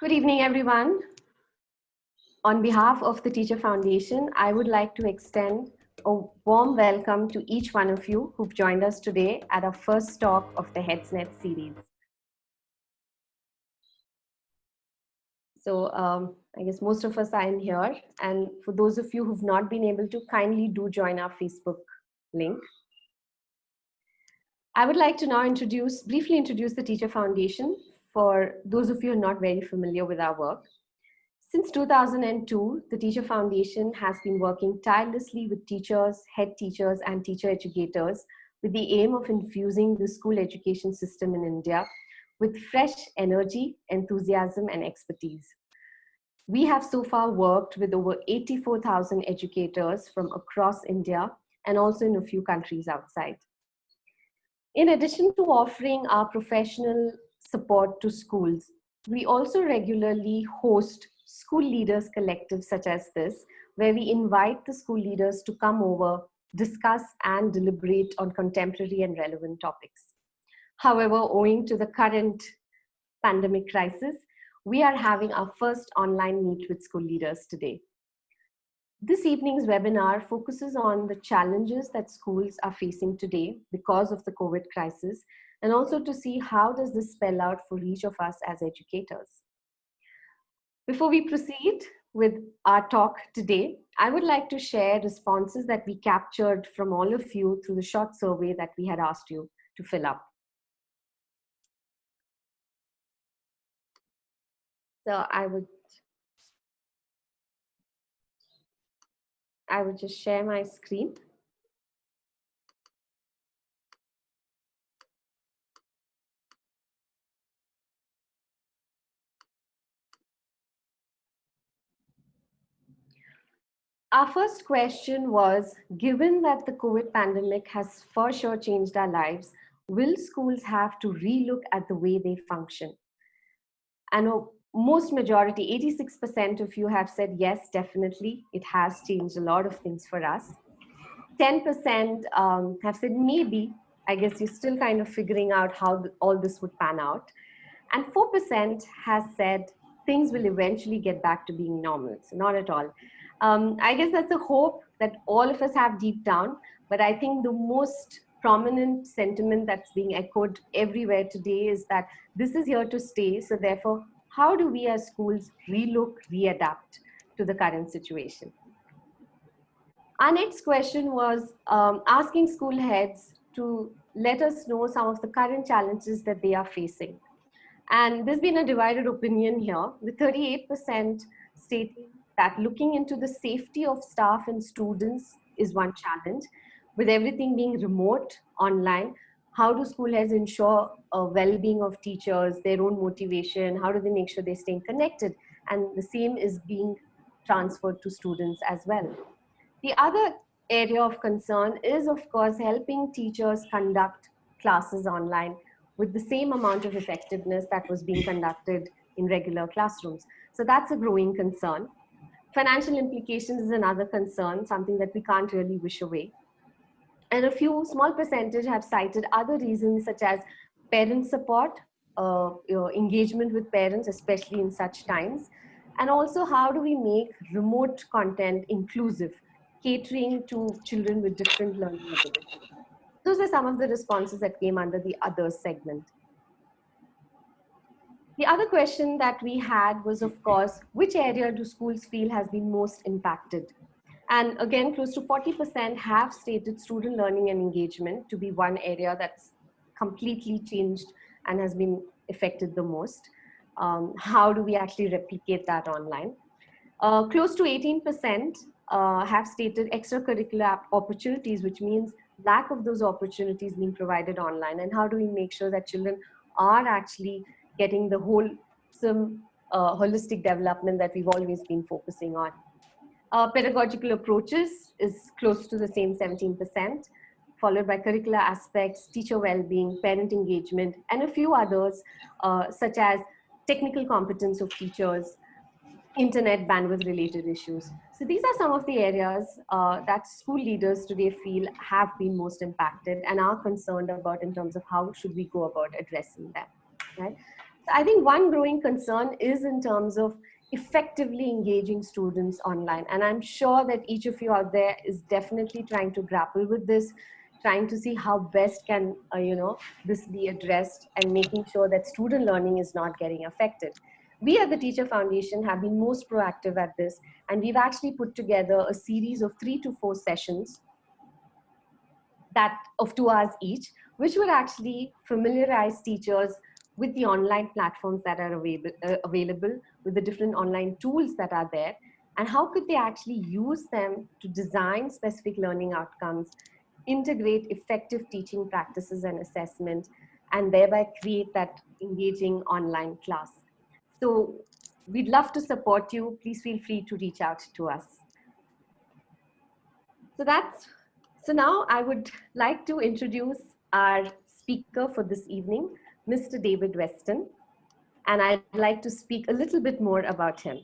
Good evening, everyone. On behalf of the Teacher Foundation, I would like to extend a warm welcome to each one of you who've joined us today at our first talk of the HeadsNet series. So I guess most of us are in here. And for those of you who've not been able to, kindly do join our Facebook link. I would like to now briefly introduce the Teacher Foundation for those of you who are not very familiar with our work. Since 2002, the Teacher Foundation has been working tirelessly with teachers, head teachers, and teacher educators with the aim of infusing the school education system in India with fresh energy, enthusiasm, and expertise. We have so far worked with over 84,000 educators from across India and also in a few countries outside. In addition to offering our professional support to schools, we also regularly host school leaders collectives such as this, where we invite the school leaders to come over, discuss and deliberate on contemporary and relevant topics. However, owing to the current pandemic crisis, we are having our first online meet with school leaders today. This evening's webinar focuses on the challenges that schools are facing today because of the COVID crisis, and also to see how does this spell out for each of us as educators. Before we proceed with our talk today, I would like to share responses that we captured from all of you through the short survey that we had asked you to fill up. So I would just share my screen. Our first question was, given that the COVID pandemic has for sure changed our lives, will schools have to relook at the way they function? And most majority, 86% of you have said yes, definitely. It has changed a lot of things for us. 10% have said maybe. I guess you're still kind of figuring out how all this would pan out. And 4% has said things will eventually get back to being normal. So not at all. I guess that's a hope that all of us have deep down. But I think the most prominent sentiment that's being echoed everywhere today is that this is here to stay. So therefore, how do we as schools relook, readapt to the current situation? Our next question was asking school heads to let us know some of the current challenges that they are facing. And there's been a divided opinion here, with 38% stating that looking into the safety of staff and students is one challenge. With everything being remote, online, how do school heads ensure a well-being of teachers, their own motivation? How do they make sure they're staying connected? And the same is being transferred to students as well. The other area of concern is, of course, helping teachers conduct classes online with the same amount of effectiveness that was being conducted in regular classrooms. So that's a growing concern. Financial implications is another concern, something that we can't really wish away. And a few small percentage have cited other reasons such as parent support, engagement with parents, especially in such times. And also, how do we make remote content inclusive, catering to children with different learning abilities? Those are some of the responses that came under the others segment. The other question that we had was, of course, which area do schools feel has been most impacted? And again, close to 40% have stated student learning and engagement to be one area that's completely changed and has been affected the most. How do we actually replicate that online? Close to 18% have stated extracurricular opportunities, which means lack of those opportunities being provided online. And how do we make sure that children are actually getting the wholesome, holistic development that we've always been focusing on? Pedagogical approaches is close to the same 17%, followed by curricular aspects, teacher well-being, parent engagement, and a few others, such as technical competence of teachers, internet bandwidth related issues. So these are some of the areas that school leaders today feel have been most impacted and are concerned about in terms of how should we go about addressing them, right? I think one growing concern is in terms of effectively engaging students online. And I'm sure that each of you out there is definitely trying to grapple with this, trying to see how best can, this be addressed and making sure that student learning is not getting affected. We at the Teacher Foundation have been most proactive at this, and we've actually put together a series of 3 to 4 sessions that of 2 hours each, which would actually familiarize teachers with the online platforms that are available, with the different online tools that are there, and how could they actually use them to design specific learning outcomes, integrate effective teaching practices and assessment, and thereby create that engaging online class. So we'd love to support you. Please feel free to reach out to us. So now I would like to introduce our speaker for this evening, Mr. David Weston, and I'd like to speak a little bit more about him.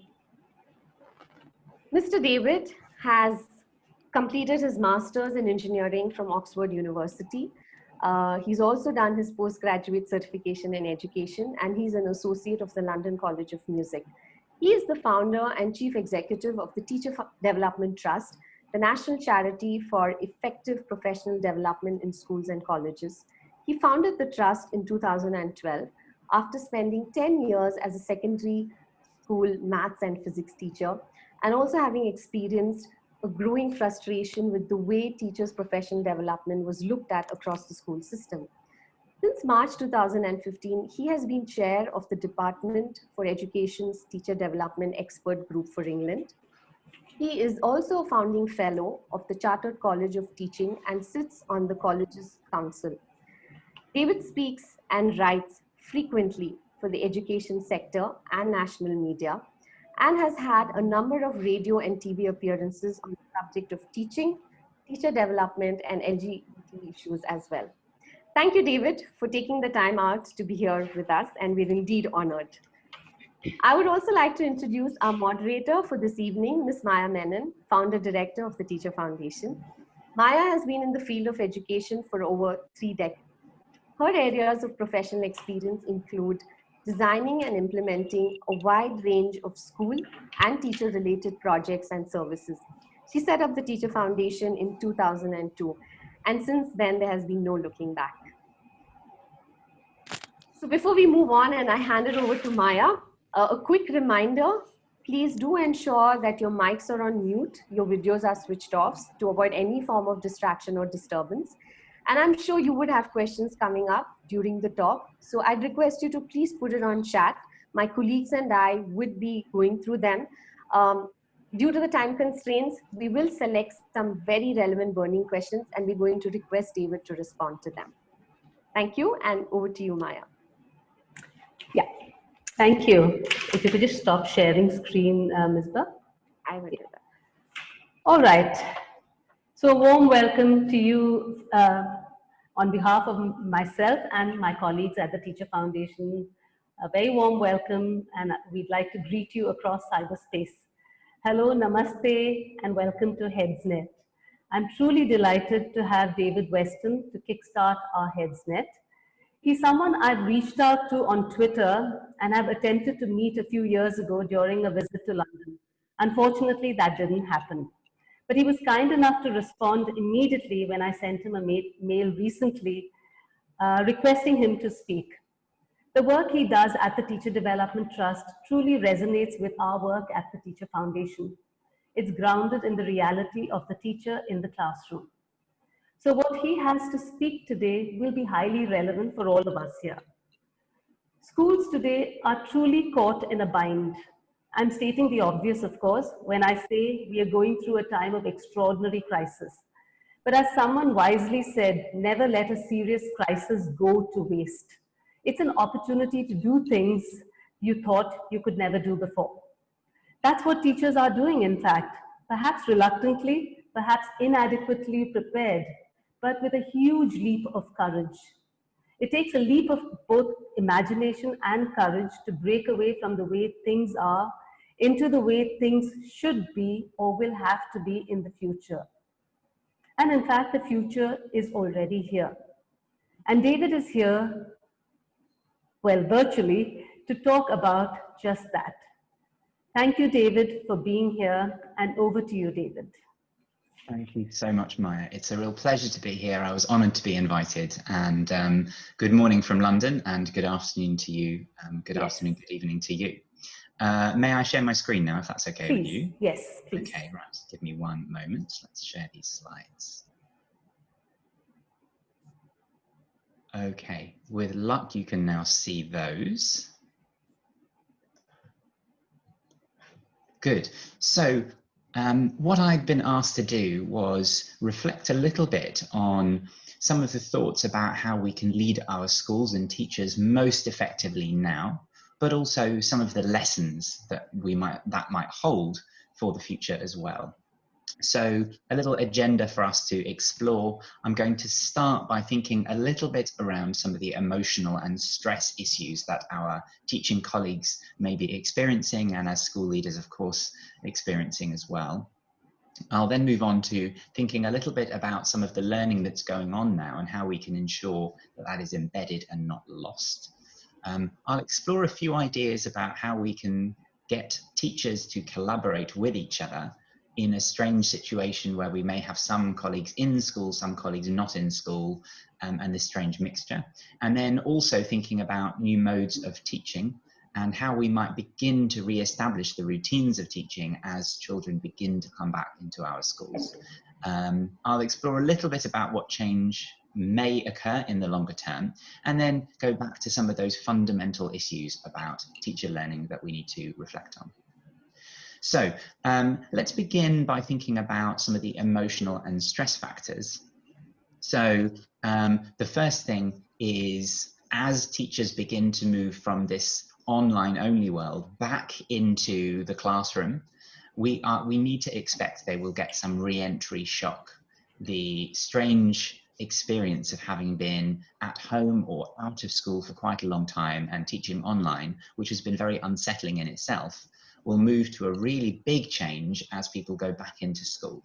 Mr. David has completed his master's in engineering from Oxford University. He's also done his postgraduate certification in education, and he's an associate of the London College of Music. He is the founder and chief executive of the Teacher Development Trust, the national charity for effective professional development in schools and colleges. He founded the trust in 2012 after spending 10 years as a secondary school maths and physics teacher, and also having experienced a growing frustration with the way teachers' professional development was looked at across the school system. Since March 2015, he has been chair of the Department for Education's Teacher Development Expert Group for England. He is also a founding fellow of the Chartered College of Teaching and sits on the college's council. David speaks and writes frequently for the education sector and national media, and has had a number of radio and TV appearances on the subject of teaching, teacher development, and LGBT issues as well. Thank you, David, for taking the time out to be here with us, and we're indeed honored. I would also like to introduce our moderator for this evening, Ms. Maya Menon, founder director of the Teacher Foundation. Maya has been in the field of education for over 3 decades. Her areas of professional experience include designing and implementing a wide range of school and teacher-related projects and services. She set up the Teacher Foundation in 2002, and since then there has been no looking back. So before we move on and I hand it over to Maya, a quick reminder, please do ensure that your mics are on mute, your videos are switched off to avoid any form of distraction or disturbance. And I'm sure you would have questions coming up during the talk. So I'd request you to please put it on chat. My colleagues and I would be going through them. Due to the time constraints, we will select some very relevant burning questions and we're going to request David to respond to them. Thank you, and over to you, Maya. Yeah, thank you. If you could just stop sharing screen, Misbah. I will do that. All right. So a warm welcome to you on behalf of myself and my colleagues at the Teacher Foundation. A very warm welcome, and we'd like to greet you across cyberspace. Hello, namaste, and welcome to HeadsNet. I'm truly delighted to have David Weston to kickstart our HeadsNet. He's someone I've reached out to on Twitter and have attempted to meet a few years ago during a visit to London. Unfortunately, that didn't happen. But he was kind enough to respond immediately when I sent him a mail recently requesting him to speak. The work he does at the Teacher Development Trust truly resonates with our work at the Teacher Foundation. It's grounded in the reality of the teacher in the classroom. So what he has to speak today will be highly relevant for all of us here. Schools today are truly caught in a bind. I'm stating the obvious, of course, when I say we are going through a time of extraordinary crisis. But as someone wisely said, never let a serious crisis go to waste. It's an opportunity to do things you thought you could never do before. That's what teachers are doing, in fact, perhaps reluctantly, perhaps inadequately prepared, but with a huge leap of courage. It takes a leap of both imagination and courage to break away from the way things are into the way things should be or will have to be in the future. And in fact, the future is already here. And David is here, well, virtually, to talk about just that. Thank you, David, for being here, and over to you, David. Thank you so much, Maya. It's a real pleasure to be here. I was honoured to be invited, and good morning from London, and good afternoon to you. Good afternoon, good evening to you. May I share my screen now, if that's okay with you? Yes, please. Okay, right. Give me one moment. Let's share these slides. Okay, with luck, you can now see those. Good. So what I'd been asked to do was reflect a little bit on some of the thoughts about how we can lead our schools and teachers most effectively now, but also some of the lessons that that might hold for the future as well. So a little agenda for us to explore. I'm going to start by thinking a little bit around some of the emotional and stress issues that our teaching colleagues may be experiencing, and as school leaders, of course, experiencing as well. I'll then move on to thinking a little bit about some of the learning that's going on now and how we can ensure that that is embedded and not lost. I'll explore a few ideas about how we can get teachers to collaborate with each other in a strange situation where we may have some colleagues in school, some colleagues not in school, and this strange mixture. And then also thinking about new modes of teaching and how we might begin to re-establish the routines of teaching as children begin to come back into our schools. I'll explore a little bit about what change may occur in the longer term, and then go back to some of those fundamental issues about teacher learning that we need to reflect on. So let's begin by thinking about some of the emotional and stress factors. So the first thing is, as teachers begin to move from this online only world back into the classroom, we need to expect they will get some re-entry shock. The strange experience of having been at home or out of school for quite a long time and teaching online, which has been very unsettling in itself, will move to a really big change as people go back into school.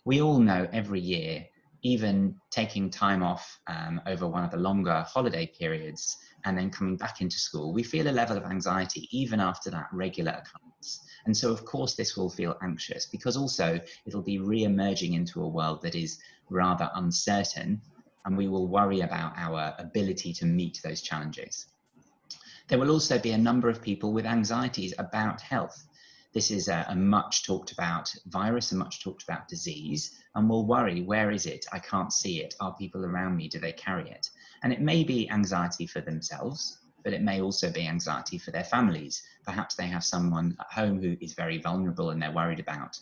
We all know every year, even taking time off over one of the longer holiday periods and then coming back into school, we feel a level of anxiety even after that regular occurrence. And so of course this will feel anxious, because also it'll be re-emerging into a world that is rather uncertain, and we will worry about our ability to meet those challenges. There will also be a number of people with anxieties about health. This is a much talked about virus, a much talked about disease, and we'll worry, where is it? I can't see it. Are people around me? Do they carry it? And it may be anxiety for themselves, but it may also be anxiety for their families. Perhaps they have someone at home who is very vulnerable and they're worried about.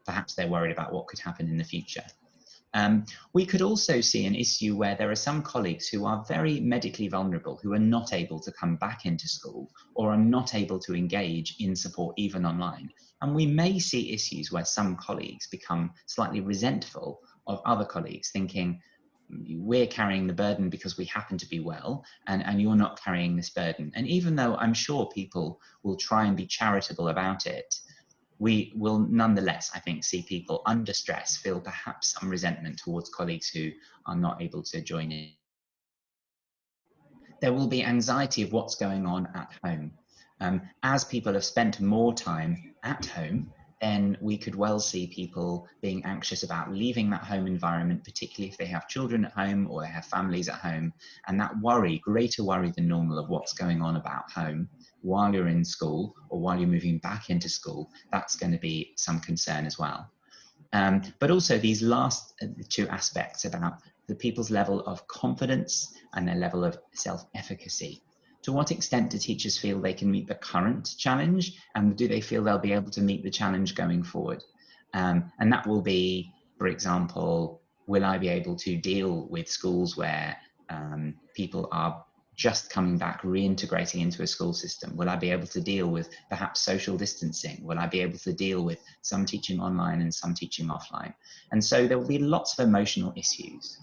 Perhaps they're worried about what could happen in the future. We could also see an issue where there are some colleagues who are very medically vulnerable, who are not able to come back into school or are not able to engage in support even online. And we may see issues where some colleagues become slightly resentful of other colleagues, thinking, we're carrying the burden because we happen to be well, and you're not carrying this burden. And even though I'm sure people will try and be charitable about it, we will nonetheless, I think, see people under stress feel perhaps some resentment towards colleagues who are not able to join in. There will be anxiety of what's going on at home. As people have spent more time at home, then we could well see people being anxious about leaving that home environment, particularly if they have children at home or they have families at home. And that worry, greater worry than normal, of what's going on about home while you're in school or while you're moving back into school, that's going to be some concern as well. But also these last two aspects about the people's level of confidence and their level of self-efficacy. To what extent do teachers feel they can meet the current challenge, and do they feel they'll be able to meet the challenge going forward? And that will be, for example, will I be able to deal with schools where people are just coming back, reintegrating into a school system? Will I be able to deal with perhaps social distancing? Will I be able to deal with some teaching online and some teaching offline? And so there will be lots of emotional issues.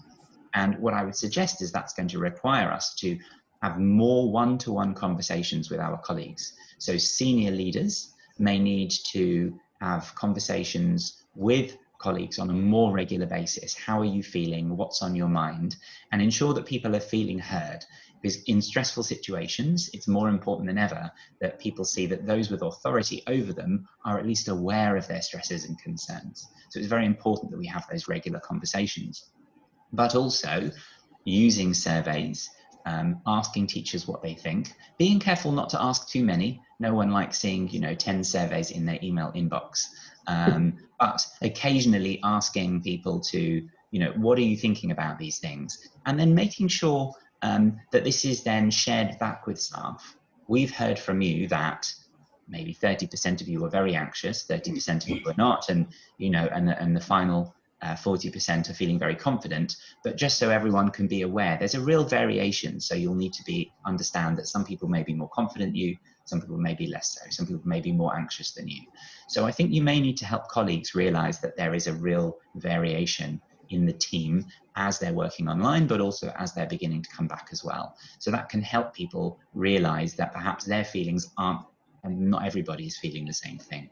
And what I would suggest is that's going to require us to have more one-to-one conversations with our colleagues. So senior leaders may need to have conversations with colleagues on a more regular basis. How are you feeling? What's on your mind? And ensure that people are feeling heard. Because in stressful situations, it's more important than ever that people see that those with authority over them are at least aware of their stresses and concerns. So it's very important that we have those regular conversations. But also using surveys, asking teachers what they think, being careful not to ask too many. No one likes seeing, 10 surveys in their email inbox. But occasionally asking people to, what are you thinking about these things? And then making sure that this is then shared back with staff. We've heard from you that maybe 30% of you are very anxious, 30% of you are not, and the final 40% are feeling very confident. But just so everyone can be aware, there's a real variation. So you'll need to understand that some people may be more confident than you, some people may be less so, some people may be more anxious than you. So I think you may need to help colleagues realize that there is a real variation in the team as they're working online, but also as they're beginning to come back as well. So that can help people realize that perhaps their feelings aren't, and not everybody is feeling the same thing.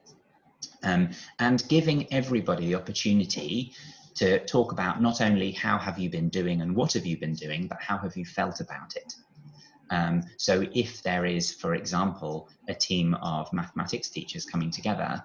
And giving everybody the opportunity to talk about not only how have you been doing and what have you been doing, but how have you felt about it. So if there is, for example, a team of mathematics teachers coming together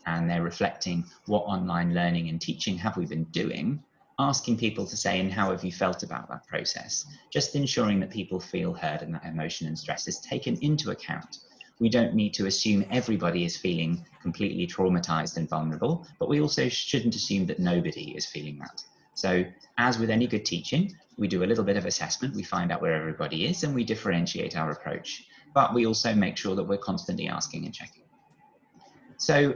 and they're reflecting what online learning and teaching have we been doing, asking people to say, and how have you felt about that process? Just ensuring that people feel heard and that emotion and stress is taken into account. We don't need to assume everybody is feeling completely traumatized and vulnerable, but we also shouldn't assume that nobody is feeling that. So as with any good teaching, we do a little bit of assessment, we find out where everybody is, and we differentiate our approach. But we also make sure that we're constantly asking and checking. So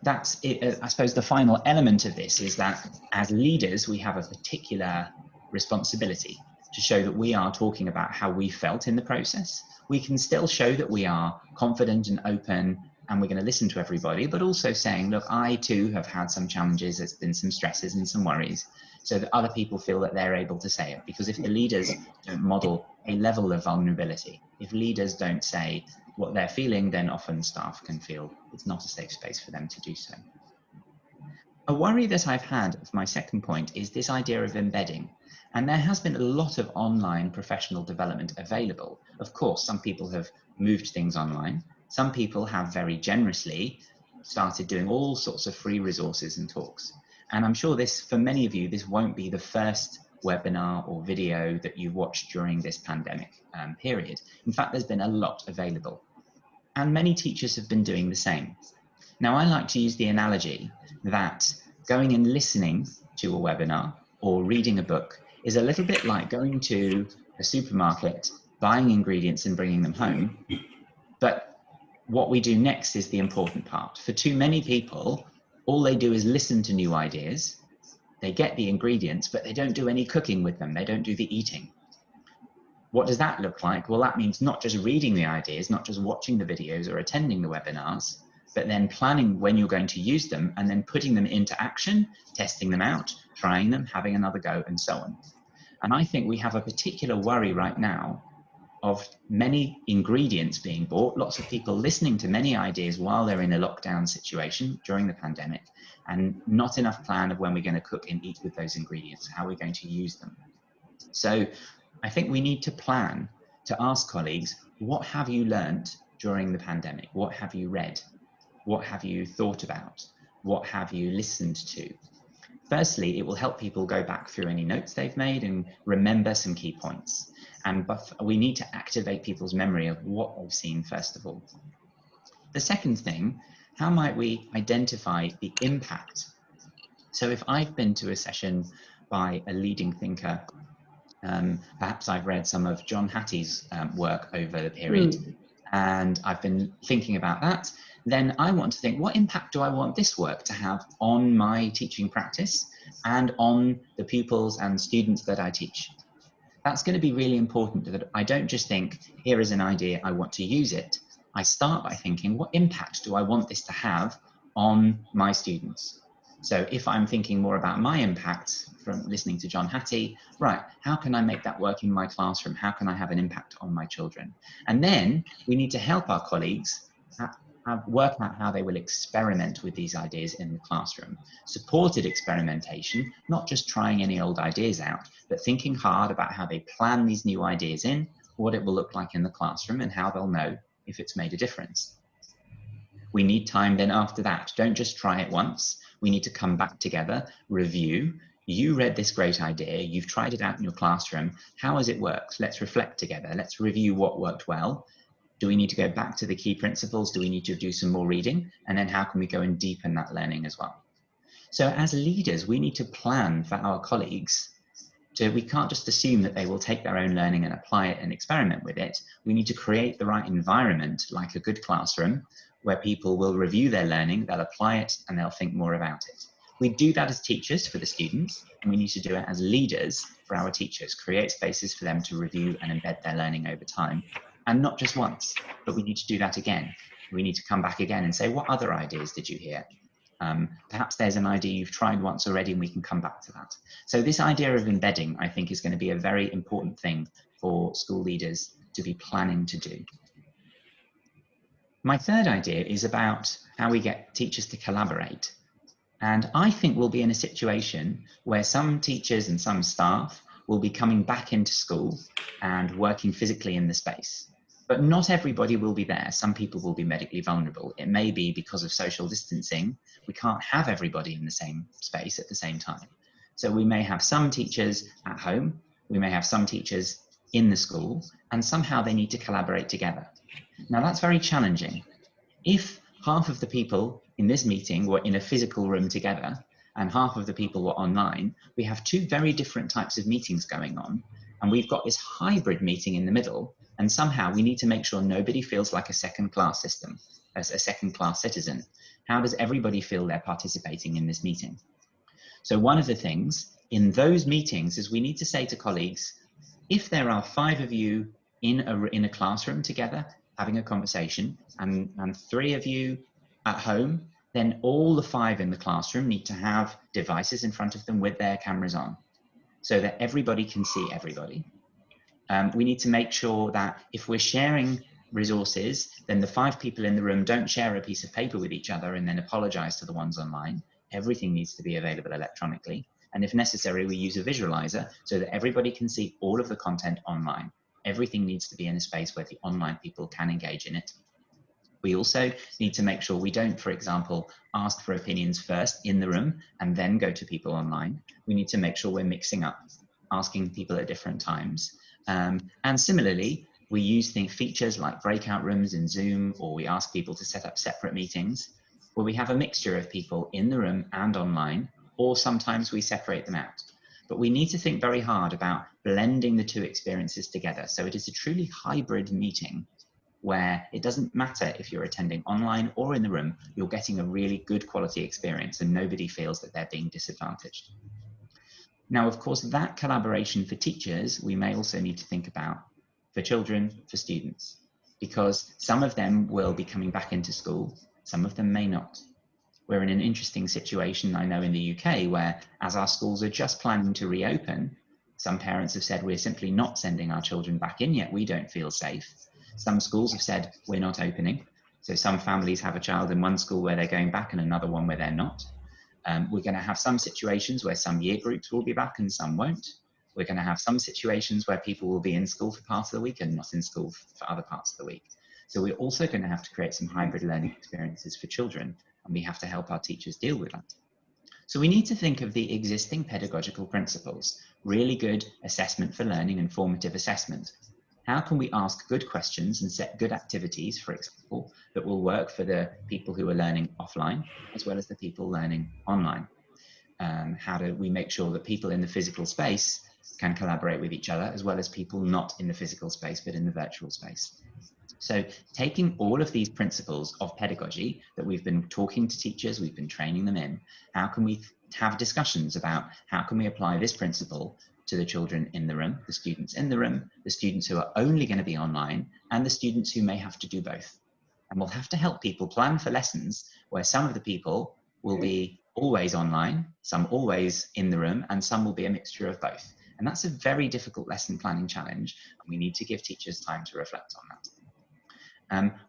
that's it. I suppose the final element of this is that as leaders, we have a particular responsibility to show that we are talking about how we felt in the process. We can still show that we are confident and open and we're going to listen to everybody, but also saying, look, I too have had some challenges, there's been some stresses and some worries, so that other people feel that they're able to say it. Because if the leaders don't model a level of vulnerability, if leaders don't say what they're feeling, then often staff can feel it's not a safe space for them to do so. A worry that I've had of my second point is this idea of embedding. And there has been a lot of online professional development available. Of course, some people have moved things online. Some people have very generously started doing all sorts of free resources and talks. And I'm sure this, for many of you, this won't be the first webinar or video that you've watched during this pandemic period. In fact, there's been a lot available. And many teachers have been doing the same. Now, I like to use the analogy that going and listening to a webinar or reading a book is a little bit like going to a supermarket, buying ingredients and bringing them home. But what we do next is the important part. For too many people, all they do is listen to new ideas. They get the ingredients, but they don't do any cooking with them. They don't do the eating. What does that look like? Well, that means not just reading the ideas, not just watching the videos or attending the webinars, but then planning when you're going to use them and then putting them into action, testing them out, trying them, having another go, and so on. And I think we have a particular worry right now of many ingredients being bought, lots of people listening to many ideas while they're in a lockdown situation during the pandemic, and not enough plan of when we're going to cook and eat with those ingredients, how we're going to use them. So I think we need to plan to ask colleagues, what have you learned during the pandemic? What have you read? What have you thought about? What have you listened to? Firstly, it will help people go back through any notes they've made and remember some key points. But we need to activate people's memory of what they've seen first of all. The second thing, how might we identify the impact? So if I've been to a session by a leading thinker, perhaps I've read some of John Hattie's work over the period, and I've been thinking about that, then I want to think, what impact do I want this work to have on my teaching practice and on the pupils and students that I teach? That's going to be really important, that I don't just think, here is an idea, I want to use it. I start by thinking, what impact do I want this to have on my students? So if I'm thinking more about my impact from listening to John Hattie, right, how can I make that work in my classroom? How can I have an impact on my children? And then we need to help our colleagues work out how they will experiment with these ideas in the classroom. Supported experimentation, not just trying any old ideas out, but thinking hard about how they plan these new ideas in, what it will look like in the classroom, and how they'll know if it's made a difference. We need time then after that. Don't just try it once. We need to come back together, review. You read this great idea, you've tried it out in your classroom. How has it worked? Let's reflect together. Let's review what worked well. Do we need to go back to the key principles? Do we need to do some more reading? And then how can we go and deepen that learning as well? So as leaders, we need to plan for our colleagues. We can't just assume that they will take their own learning and apply it and experiment with it. We need to create the right environment, like a good classroom, where people will review their learning, they'll apply it, and they'll think more about it. We do that as teachers for the students, and we need to do it as leaders for our teachers, create spaces for them to review and embed their learning over time. And not just once, but we need to do that again. We need to come back again and say, what other ideas did you hear? Perhaps there's an idea you've tried once already and we can come back to that. So this idea of embedding, I think, is going to be a very important thing for school leaders to be planning to do. My third idea is about how we get teachers to collaborate. And I think we'll be in a situation where some teachers and some staff will be coming back into school and working physically in the space. But not everybody will be there. Some people will be medically vulnerable. It may be because of social distancing, we can't have everybody in the same space at the same time. So we may have some teachers at home, we may have some teachers in the school, and somehow they need to collaborate together. Now that's very challenging. If half of the people in this meeting were in a physical room together and half of the people were online, we have two very different types of meetings going on. And we've got this hybrid meeting in the middle, and somehow we need to make sure nobody feels like a second-class system, as a second-class citizen. How does everybody feel they're participating in this meeting? So one of the things in those meetings is we need to say to colleagues, if there are 5 of you in a classroom together having a conversation and 3 of you at home, then all the 5 in the classroom need to have devices in front of them with their cameras on, so that everybody can see everybody. We need to make sure that if we're sharing resources, then the 5 people in the room don't share a piece of paper with each other and then apologize to the ones online. Everything needs to be available electronically. And if necessary, we use a visualizer so that everybody can see all of the content online. Everything needs to be in a space where the online people can engage in it. We also need to make sure we don't, for example, ask for opinions first in the room and then go to people online. We need to make sure we're mixing up, asking people at different times. And similarly, we use features like breakout rooms in Zoom, or we ask people to set up separate meetings where we have a mixture of people in the room and online, or sometimes we separate them out. But we need to think very hard about blending the two experiences together. So it is a truly hybrid meeting where it doesn't matter if you're attending online or in the room, you're getting a really good quality experience and nobody feels that they're being disadvantaged. Now, of course, that collaboration for teachers, we may also need to think about for children, for students, because some of them will be coming back into school, some of them may not. We're in an interesting situation, I know, in the UK, where as our schools are just planning to reopen, some parents have said, we're simply not sending our children back in yet, we don't feel safe. Some schools have said, we're not opening. So some families have a child in one school where they're going back and another one where they're not. We're going to have some situations where some year groups will be back and some won't. We're going to have some situations where people will be in school for part of the week and not in school for other parts of the week. So we're also going to have to create some hybrid learning experiences for children, and we have to help our teachers deal with that. So we need to think of the existing pedagogical principles, really good assessment for learning and formative assessment. How can we ask good questions and set good activities, for example, that will work for the people who are learning offline, as well as the people learning online? How do we make sure that people in the physical space can collaborate with each other, as well as people not in the physical space, but in the virtual space? So taking all of these principles of pedagogy that we've been talking to teachers, we've been training them in, how can we have discussions about how can we apply this principle to the children in the room, the students in the room, the students who are only going to be online, and the students who may have to do both. And we'll have to help people plan for lessons where some of the people will be always online, some always in the room, and some will be a mixture of both. And that's a very difficult lesson planning challenge, and we need to give teachers time to reflect on that.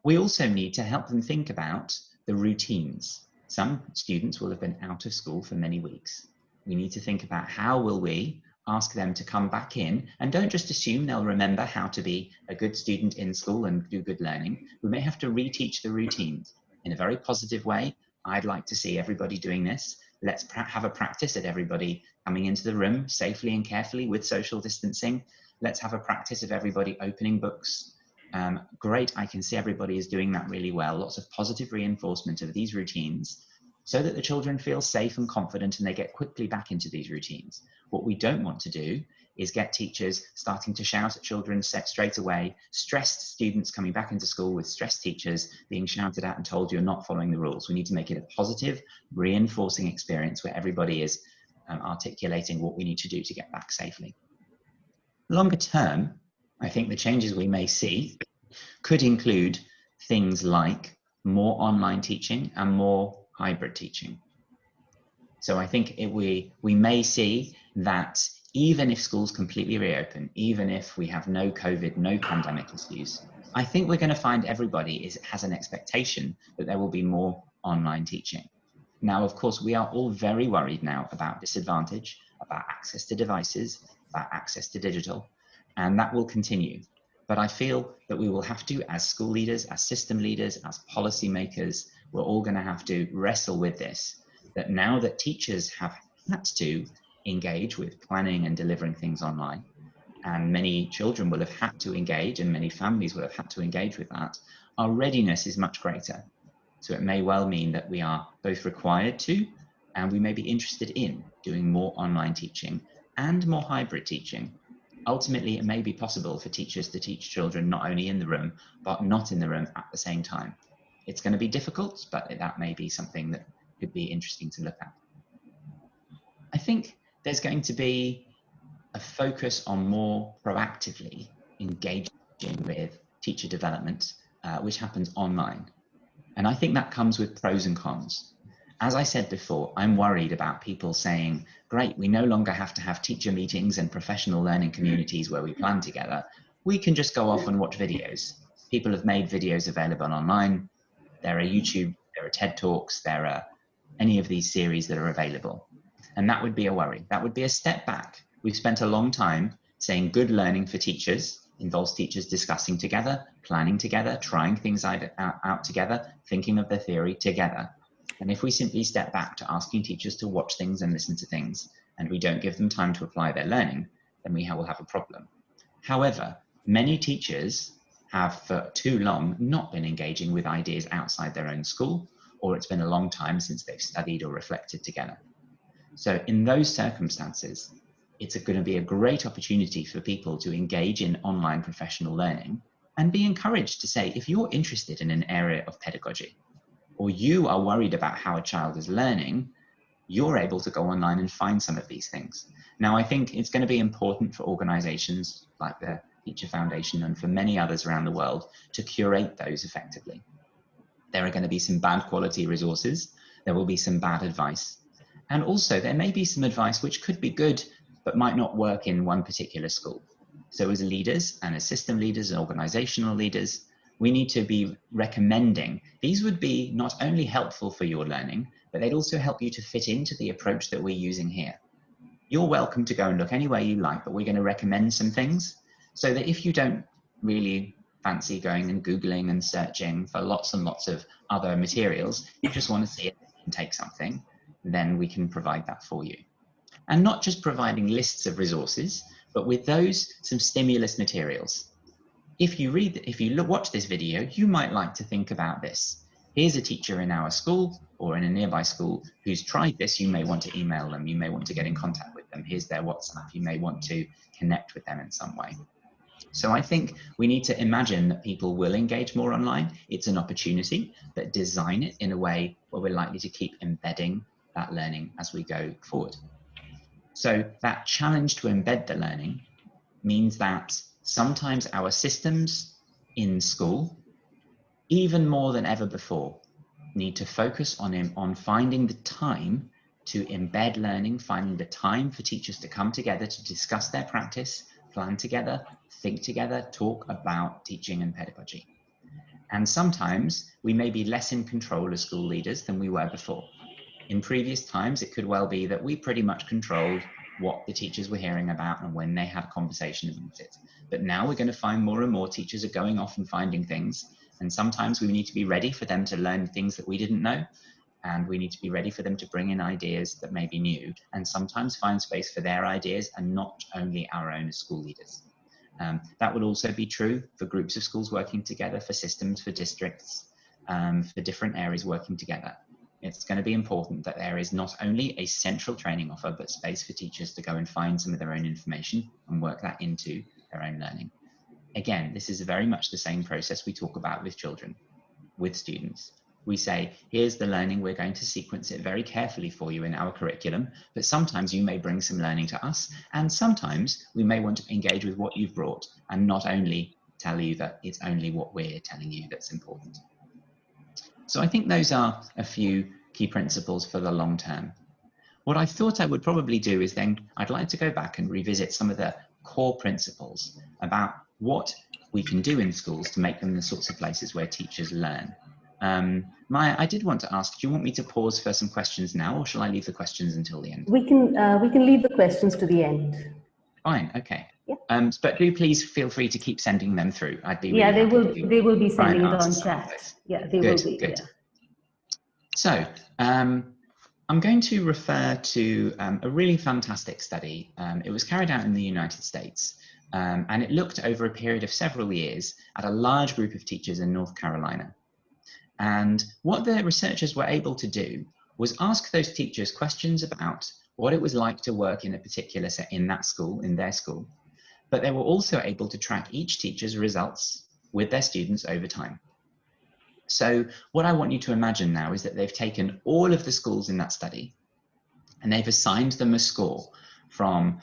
We also need to help them think about the routines. Some students will have been out of school for many weeks. We need to think about how will we ask them to come back in, and don't just assume they'll remember how to be a good student in school and do good learning. We may have to reteach the routines in a very positive way. I'd like to see everybody doing this. Let's have a practice at everybody coming into the room safely and carefully with social distancing. Let's have a practice of everybody opening books. Great, I can see everybody is doing that really well. Lots of positive reinforcement of these routines so that the children feel safe and confident and they get quickly back into these routines. What we don't want to do is get teachers starting to shout at children straight away, stressed students coming back into school with stressed teachers being shouted at and told you're not following the rules. We need to make it a positive, reinforcing experience where everybody is articulating what we need to do to get back safely. Longer term, I think the changes we may see could include things like more online teaching and more hybrid teaching. So I think we may see that even if schools completely reopen, even if we have no COVID, no pandemic issues, I think we're going to find everybody has an expectation that there will be more online teaching. Now, of course, we are all very worried now about disadvantage, about access to devices, about access to digital, and that will continue. But I feel that we will have to, as school leaders, as system leaders, as policymakers, we're all going to have to wrestle with this, that now that teachers have had to engage with planning and delivering things online, and many children will have had to engage and many families will have had to engage with that, our readiness is much greater. So it may well mean that we are both required to, and we may be interested in doing more online teaching and more hybrid teaching. Ultimately, it may be possible for teachers to teach children not only in the room, but not in the room at the same time. It's going to be difficult, but that may be something that could be interesting to look at. I think there's going to be a focus on more proactively engaging with teacher development, which happens online. And I think that comes with pros and cons. As I said before, I'm worried about people saying, great, we no longer have to have teacher meetings and professional learning communities where we plan together. We can just go off and watch videos. People have made videos available online. There are YouTube, there are TED Talks, there are any of these series that are available. And that would be a worry. That would be a step back. We've spent a long time saying good learning for teachers involves teachers discussing together, planning together, trying things out together, thinking of their theory together. And if we simply step back to asking teachers to watch things and listen to things, and we don't give them time to apply their learning, then we will have a problem. However, many teachers have for too long not been engaging with ideas outside their own school, or it's been a long time since they've studied or reflected together. So in those circumstances, it's going to be a great opportunity for people to engage in online professional learning and be encouraged to say, if you're interested in an area of pedagogy, or you are worried about how a child is learning, you're able to go online and find some of these things. Now, I think it's going to be important for organizations like the Teacher Foundation and for many others around the world to curate those effectively. There are going to be some bad quality resources. There will be some bad advice. And also there may be some advice which could be good, but might not work in one particular school. So as leaders and as system leaders and organizational leaders, we need to be recommending, these would be not only helpful for your learning, but they'd also help you to fit into the approach that we're using here. You're welcome to go and look anywhere you like, but we're going to recommend some things so that if you don't really fancy going and Googling and searching for lots and lots of other materials, you just want to see it and take something, then we can provide that for you. And not just providing lists of resources, but with those, some stimulus materials. If you watch this video, you might like to think about this. Here's a teacher in our school or in a nearby school who's tried this. You may want to email them. You may want to get in contact with them. Here's their WhatsApp. You may want to connect with them in some way. So I think we need to imagine that people will engage more online. It's an opportunity, but design it in a way where we're likely to keep embedding that learning as we go forward. So that challenge to embed the learning means that sometimes our systems in school, even more than ever before, need to focus on finding the time to embed learning, finding the time for teachers to come together to discuss their practice, plan together, think together, talk about teaching and pedagogy. And sometimes we may be less in control as school leaders than we were before. In previous times, it could well be that we pretty much controlled what the teachers were hearing about and when they had a conversation about it. But now we're going to find more and more teachers are going off and finding things. And sometimes we need to be ready for them to learn things that we didn't know. And we need to be ready for them to bring in ideas that may be new, and sometimes find space for their ideas and not only our own as school leaders. That would also be true for groups of schools working together, for systems, for districts, for different areas working together. It's going to be important that there is not only a central training offer, but space for teachers to go and find some of their own information and work that into their own learning. Again, this is very much the same process we talk about with children, with students. We say, here's the learning, we're going to sequence it very carefully for you in our curriculum, but sometimes you may bring some learning to us, and sometimes we may want to engage with what you've brought and not only tell you that it's only what we're telling you that's important. So I think those are a few key principles for the long term. What I thought I would probably do is then I'd like to go back and revisit some of the core principles about what we can do in schools to make them the sorts of places where teachers learn. Maya, I did want to ask, do you want me to pause for some questions now, or shall I leave the questions until the end? We can leave the questions to the end. Fine, okay. Yeah. But do please feel free to keep sending them through. I'd be really Yeah, happy they will be try and sending it answer on some of chat. those. Yeah, they Good, will be. good. Yeah. So I'm going to refer to a really fantastic study. It was carried out in the United States, and it looked over a period of several years at a large group of teachers in North Carolina. And what the researchers were able to do was ask those teachers questions about what it was like to work in a particular set in that school, in their school. But they were also able to track each teacher's results with their students over time. So what I want you to imagine now is that they've taken all of the schools in that study and they've assigned them a score from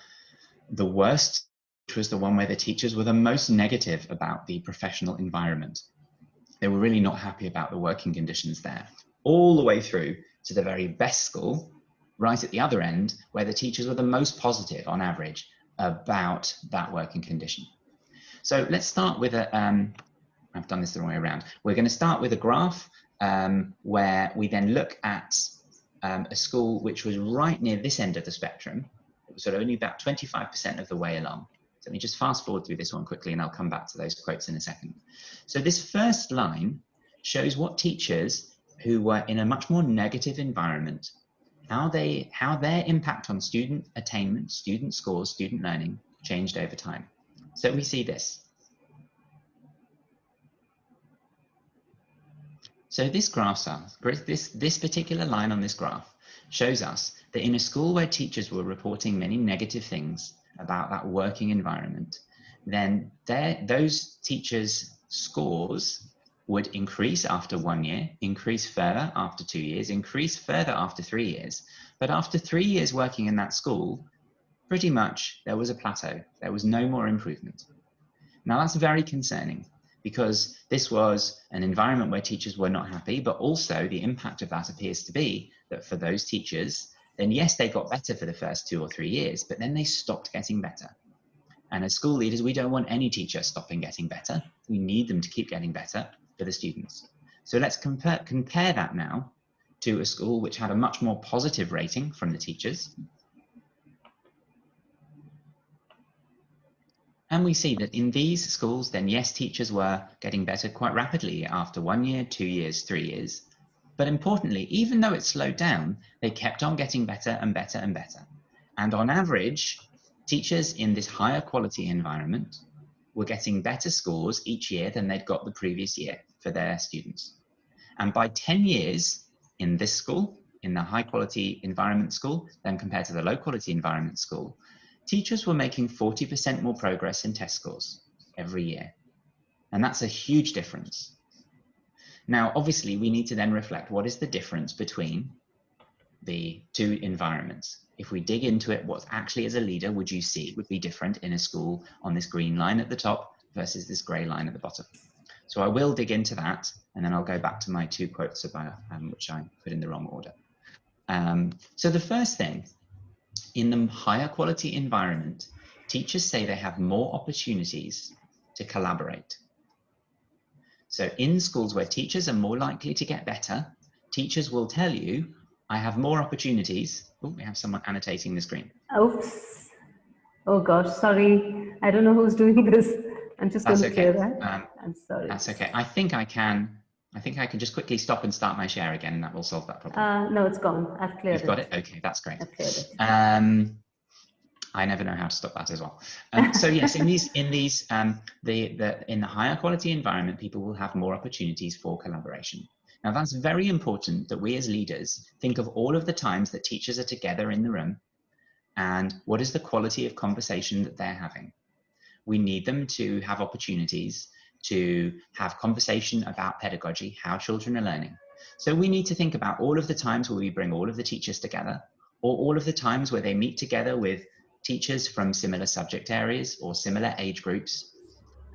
the worst, which was the one where the teachers were the most negative about the professional environment. They were really not happy about the working conditions there, all the way through to the very best school, right at the other end, where the teachers were the most positive on average about that working condition. So let's start with a, I've done this the wrong way around. We're going to start with a graph where we then look at a school which was right near this end of the spectrum. It was sort of only about 25% of the way along. Let me just fast forward through this one quickly and I'll come back to those quotes in a second. So this first line shows what teachers who were in a much more negative environment, how their impact on student attainment, student scores, student learning changed over time. So we see this. So this graph, this particular line on this graph shows us that in a school where teachers were reporting many negative things about that working environment, then those teachers' scores would increase after 1 year, increase further after 2 years, increase further after 3 years. But after 3 years working in that school, pretty much there was a plateau. There was no more improvement. Now that's very concerning because this was an environment where teachers were not happy, but also the impact of that appears to be that for those teachers, then yes, they got better for the first 2 or 3 years, but then they stopped getting better. And as school leaders, we don't want any teacher stopping getting better. We need them to keep getting better for the students. So let's compare that now to a school which had a much more positive rating from the teachers. And we see that in these schools, then yes, teachers were getting better quite rapidly after 1 year, 2 years, 3 years. But importantly, even though it slowed down, they kept on getting better and better and better. And on average, teachers in this higher quality environment were getting better scores each year than they'd got the previous year for their students. And by 10 years in this school, in the high quality environment school, than compared to the low quality environment school, teachers were making 40% more progress in test scores every year. And that's a huge difference. Now, obviously, we need to then reflect what is the difference between the two environments. If we dig into it, what actually as a leader would you see would be different in a school on this green line at the top versus this gray line at the bottom. So I will dig into that, and then I'll go back to my 2 quotes about which I put in the wrong order. So the first thing, in the higher quality environment, teachers say they have more opportunities to collaborate. So in schools where teachers are more likely to get better, teachers will tell you, I have more opportunities. Oh, we have someone annotating the screen. Oops. Oh gosh, sorry. I don't know who's doing this. I'm just going That's to clear okay. that. I'm sorry. That's okay. I think I can just quickly stop and start my share again, and that will solve that problem. No, it's gone. I've cleared You've got it? Okay, that's great. I've cleared it. I never know how to stop that as well. So yes, in the higher quality environment, people will have more opportunities for collaboration. Now that's very important that we as leaders think of all of the times that teachers are together in the room and what is the quality of conversation that they're having. We need them to have opportunities to have conversation about pedagogy, how children are learning. So we need to think about all of the times where we bring all of the teachers together, or all of the times where they meet together with teachers from similar subject areas or similar age groups.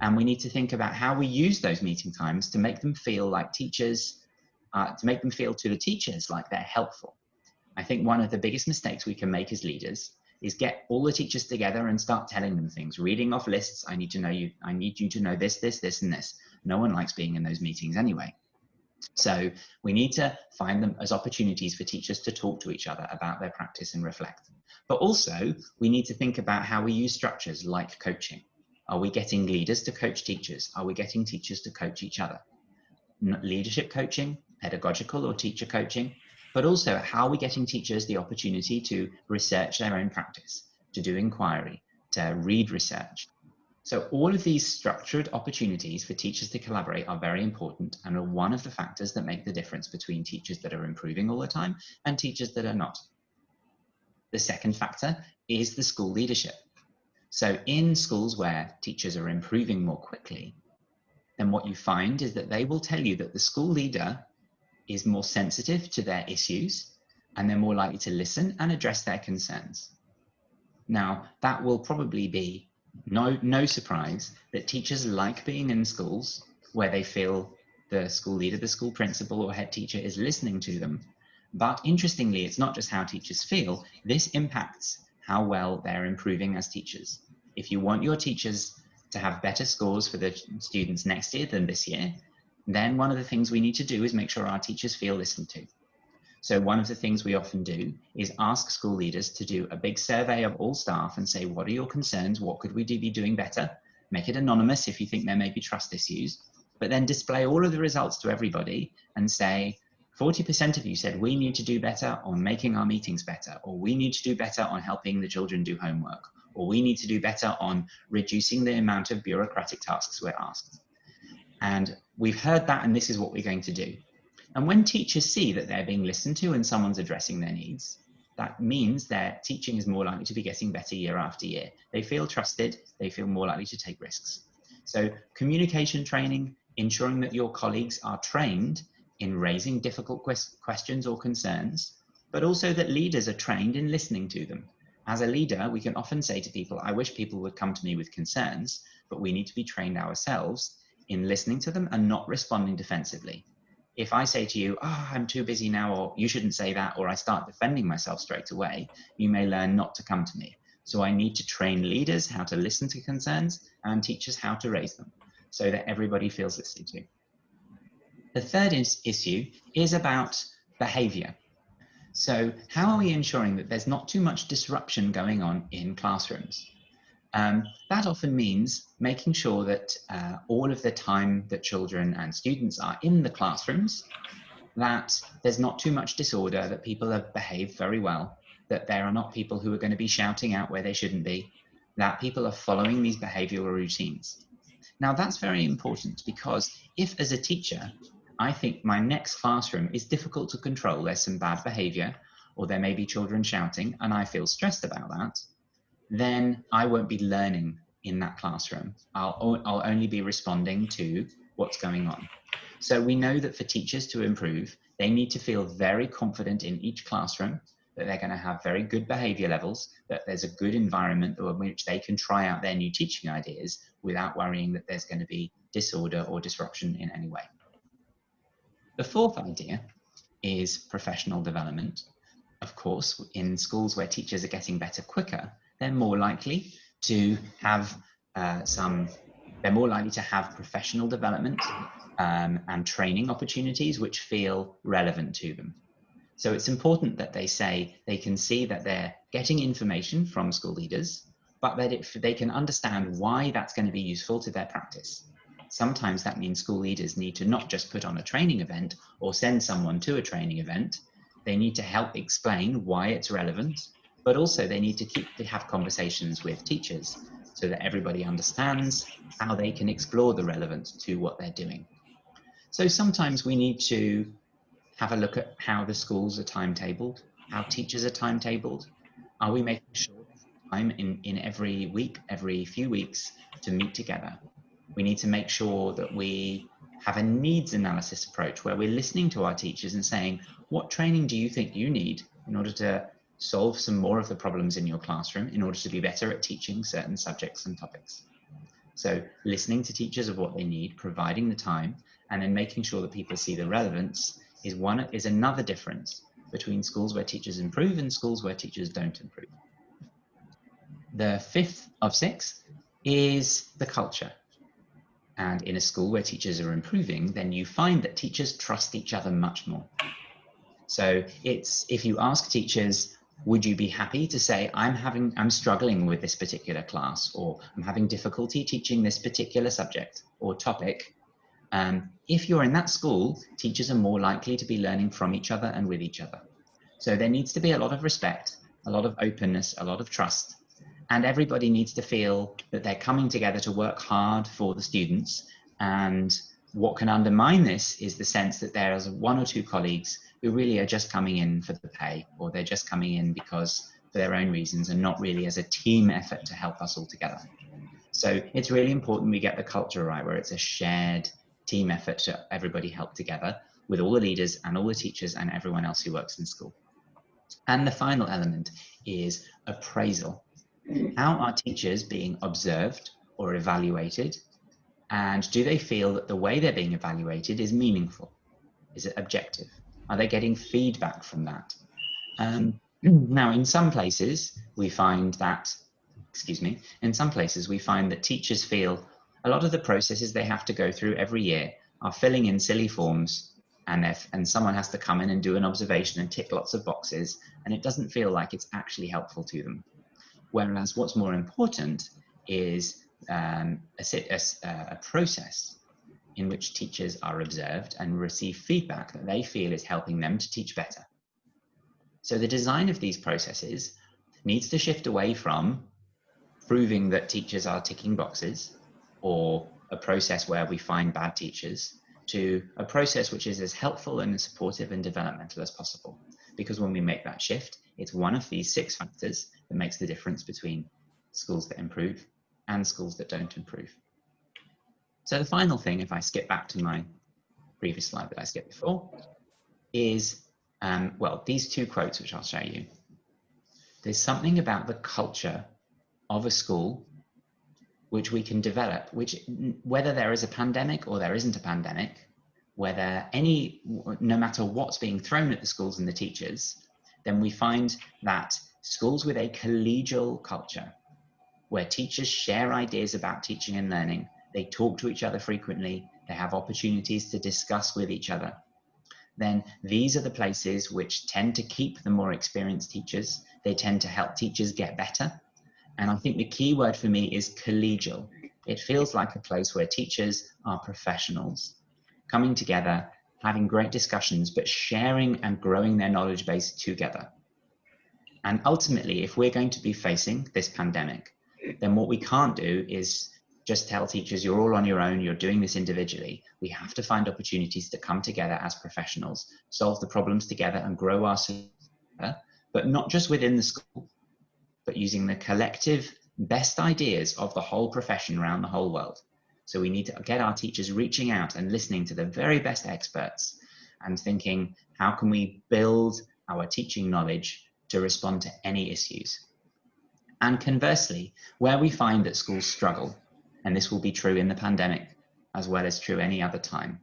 And we need to think about how we use those meeting times to make them feel like teachers, to make them feel to the teachers like they're helpful. I think one of the biggest mistakes we can make as leaders is get all the teachers together and start telling them things, reading off lists. I need you to know this, this, this, and this. No one likes being in those meetings anyway. So we need to find them as opportunities for teachers to talk to each other about their practice and reflect. But also we need to think about how we use structures like coaching. Are we getting leaders to coach teachers? Are we getting teachers to coach each other? Leadership coaching, pedagogical or teacher coaching, but also how are we getting teachers the opportunity to research their own practice, to do inquiry, to read research. So all of these structured opportunities for teachers to collaborate are very important and are one of the factors that make the difference between teachers that are improving all the time and teachers that are not. The second factor is the school leadership. So in schools where teachers are improving more quickly, then what you find is that they will tell you that the school leader is more sensitive to their issues and they're more likely to listen and address their concerns. Now, that will probably be no surprise that teachers like being in schools where they feel the school leader, the school principal or head teacher is listening to them. But interestingly, it's not just how teachers feel, this impacts how well they're improving as teachers. If you want your teachers to have better scores for the students next year than this year, then one of the things we need to do is make sure our teachers feel listened to. So one of the things we often do is ask school leaders to do a big survey of all staff and say, what are your concerns? What could we be doing better? Make it anonymous if you think there may be trust issues, but then display all of the results to everybody and say, 40% of you said we need to do better on making our meetings better, or we need to do better on helping the children do homework, or we need to do better on reducing the amount of bureaucratic tasks we're asked. And we've heard that, and this is what we're going to do. And when teachers see that they're being listened to and someone's addressing their needs, that means their teaching is more likely to be getting better year after year. They feel trusted, they feel more likely to take risks. So communication training, ensuring that your colleagues are trained in raising difficult questions or concerns, but also that leaders are trained in listening to them. As a leader, we can often say to people, I wish people would come to me with concerns, but we need to be trained ourselves in listening to them and not responding defensively. If I say to you, I'm too busy now, or you shouldn't say that, or I start defending myself straight away, you may learn not to come to me. So I need to train leaders how to listen to concerns and teachers how to raise them so that everybody feels listened to. The third issue is about behavior. So how are we ensuring that there's not too much disruption going on in classrooms? That often means making sure that all of the time that children and students are in the classrooms, that there's not too much disorder, that people have behaved very well, that there are not people who are going to be shouting out where they shouldn't be, that people are following these behavioral routines. Now that's very important because if as a teacher, I think my next classroom is difficult to control, there's some bad behavior, or there may be children shouting, and I feel stressed about that, then I won't be learning in that classroom. I'll only be responding to what's going on. So we know that for teachers to improve, they need to feel very confident in each classroom, that they're going to have very good behavior levels, that there's a good environment in which they can try out their new teaching ideas without worrying that there's going to be disorder or disruption in any way. The fourth idea is professional development. Of course, in schools where teachers are getting better quicker, they're more likely to have some They're more likely to have professional development and training opportunities which feel relevant to them. So it's important that they say they can see that they're getting information from school leaders, but that they can understand why that's going to be useful to their practice. Sometimes that means school leaders need to not just put on a training event or send someone to a training event. They need to help explain why it's relevant, but also they need to have conversations with teachers so that everybody understands how they can explore the relevance to what they're doing. So sometimes we need to have a look at how the schools are timetabled, how teachers are timetabled. Are we making sure there's time in every week, every few weeks to meet together? We need to make sure that we have a needs analysis approach where we're listening to our teachers and saying, what training do you think you need in order to solve some more of the problems in your classroom in order to be better at teaching certain subjects and topics? So listening to teachers of what they need, providing the time, and then making sure that people see the relevance is another difference between schools where teachers improve and schools where teachers don't improve. The fifth of six is the culture. And in a school where teachers are improving, then you find that teachers trust each other much more. So if you ask teachers, would you be happy to say, I'm struggling with this particular class, or I'm having difficulty teaching this particular subject or topic? If you're in that school, teachers are more likely to be learning from each other and with each other. So there needs to be a lot of respect, a lot of openness, a lot of trust, and everybody needs to feel that they're coming together to work hard for the students. And what can undermine this is the sense that there's one or two colleagues who really are just coming in for the pay, or they're just coming in because for their own reasons and not really as a team effort to help us all together. So it's really important we get the culture right, where it's a shared team effort to everybody help together with all the leaders and all the teachers and everyone else who works in school. And the final element is appraisal. How are teachers being observed or evaluated? And do they feel that the way they're being evaluated is meaningful? Is it objective? Are they getting feedback from that? Now, in some places, we find that, teachers feel a lot of the processes they have to go through every year are filling in silly forms, and someone has to come in and do an observation and tick lots of boxes, and it doesn't feel like it's actually helpful to them. Whereas what's more important is a process in which teachers are observed and receive feedback that they feel is helping them to teach better. So the design of these processes needs to shift away from proving that teachers are ticking boxes, or a process where we find bad teachers, to a process which is as helpful and as supportive and developmental as possible. Because when we make that shift, it's one of these 6 factors that makes the difference between schools that improve and schools that don't improve. So the final thing, if I skip back to my previous slide that I skipped before, is, these 2 quotes which I'll show you. There's something about the culture of a school which we can develop, which, whether there is a pandemic or there isn't a pandemic, no matter what's being thrown at the schools and the teachers, then we find that schools with a collegial culture, where teachers share ideas about teaching and learning, they talk to each other frequently, they have opportunities to discuss with each other, then these are the places which tend to keep the more experienced teachers. They tend to help teachers get better. And I think the key word for me is collegial. It feels like a place where teachers are professionals, coming together, having great discussions, but sharing and growing their knowledge base together. And ultimately, if we're going to be facing this pandemic, then what we can't do is just tell teachers, you're all on your own, you're doing this individually. We have to find opportunities to come together as professionals, solve the problems together and grow our system, but not just within the school, but using the collective best ideas of the whole profession around the whole world. So we need to get our teachers reaching out and listening to the very best experts and thinking, how can we build our teaching knowledge to respond to any issues? And conversely, where we find that schools struggle, and this will be true in the pandemic as well as true any other time,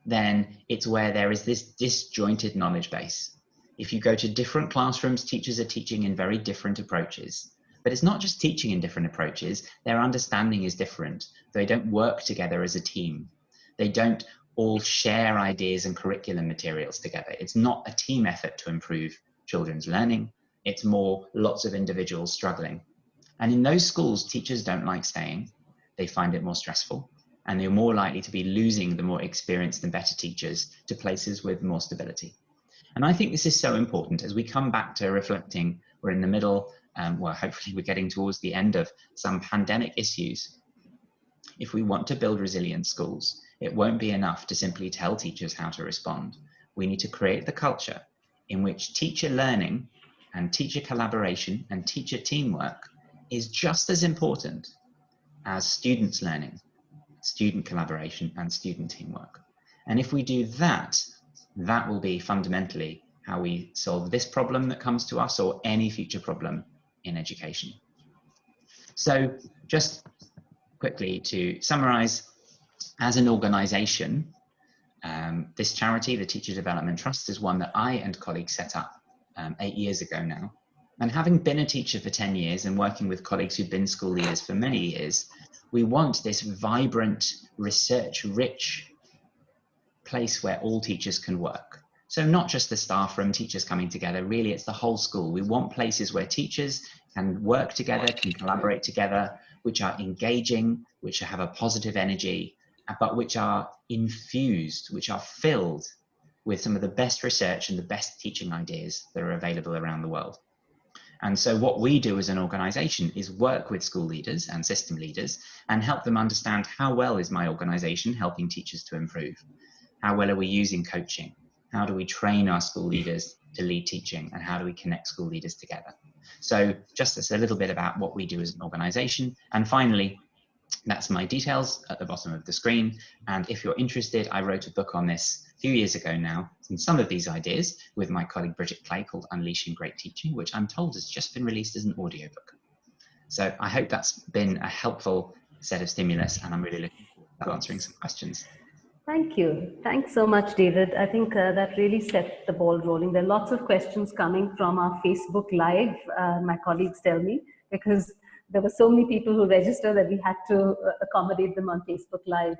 then it's where there is this disjointed knowledge base. If you go to different classrooms, teachers are teaching in very different approaches. But it's not just teaching in different approaches. Their understanding is different. They don't work together as a team. They don't all share ideas and curriculum materials together. It's not a team effort to improve children's learning. It's more lots of individuals struggling. And in those schools, teachers don't like staying. They find it more stressful, and they're more likely to be losing the more experienced and better teachers to places with more stability. And I think this is so important as we come back to reflecting. We're in the middle, well, hopefully we're getting towards the end of some pandemic issues. If we want to build resilient schools, it won't be enough to simply tell teachers how to respond. We need to create the culture in which teacher learning and teacher collaboration and teacher teamwork is just as important as students learning, student collaboration and student teamwork. And if we do that, that will be fundamentally how we solve this problem that comes to us or any future problem in education. So just quickly to summarize, as an organization, this charity, the Teacher Development Trust, is one that I and colleagues set up 8 years ago now. And having been a teacher for 10 years and working with colleagues who've been school leaders for many years, we want this vibrant, research-rich place where all teachers can work. So not just the staff room, teachers coming together, really it's the whole school. We want places where teachers can work together, can collaborate together, which are engaging, which have a positive energy, but which are infused, which are filled with some of the best research and the best teaching ideas that are available around the world. And so what we do as an organization is work with school leaders and system leaders and help them understand how well is my organization helping teachers to improve? How well are we using coaching? How do we train our school leaders to lead teaching? And how do we connect school leaders together? So just as a little bit about what we do as an organization. And finally, that's my details at the bottom of the screen. And if you're interested, I wrote a book on this a few years ago now, and some of these ideas with my colleague Bridget Clay called Unleashing Great Teaching, which I'm told has just been released as an audiobook. So I hope that's been a helpful set of stimulus, and I'm really looking forward to answering some questions. Thank you. Thanks so much, David. I think that really set the ball rolling. There are lots of questions coming from our Facebook Live, my colleagues tell me, because there were so many people who registered that we had to accommodate them on Facebook Live.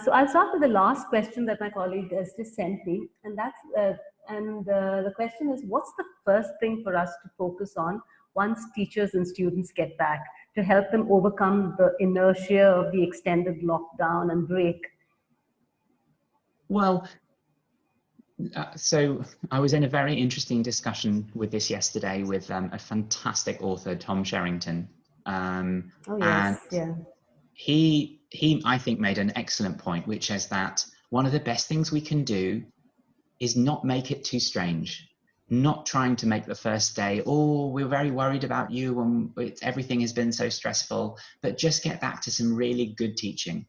So I'll start with the last question that my colleague has just sent me, and that's the question is, what's the first thing for us to focus on once teachers and students get back to help them overcome the inertia of the extended lockdown and break? Well, so I was in a very interesting discussion with this yesterday with a fantastic author, Tom Sherrington. Oh yes, yeah. He, I think, made an excellent point, which is that one of the best things we can do is not make it too strange. Not trying to make the first day, oh, we're very worried about you and everything has been so stressful, but just get back to some really good teaching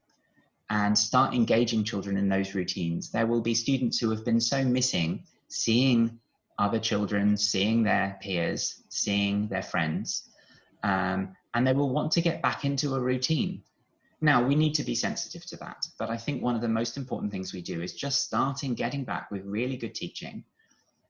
and start engaging children in those routines. There will be students who have been so missing seeing other children, seeing their peers, seeing their friends, and they will want to get back into a routine. Now, we need to be sensitive to that, but I think one of the most important things we do is just starting getting back with really good teaching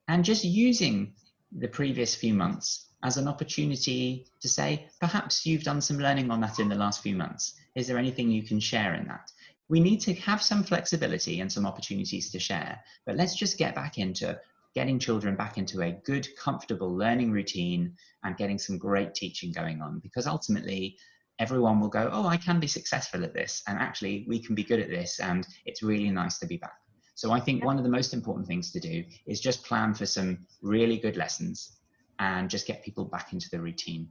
and just using the previous few months as an opportunity to say, perhaps you've done some learning on that in the last few months. Is there anything you can share in that? We need to have some flexibility and some opportunities to share, but let's just get back into getting children back into a good, comfortable learning routine and getting some great teaching going on, because ultimately everyone will go, oh, I can be successful at this, and actually we can be good at this, and it's really nice to be back. So I think one of the most important things to do is just plan for some really good lessons and just get people back into the routine.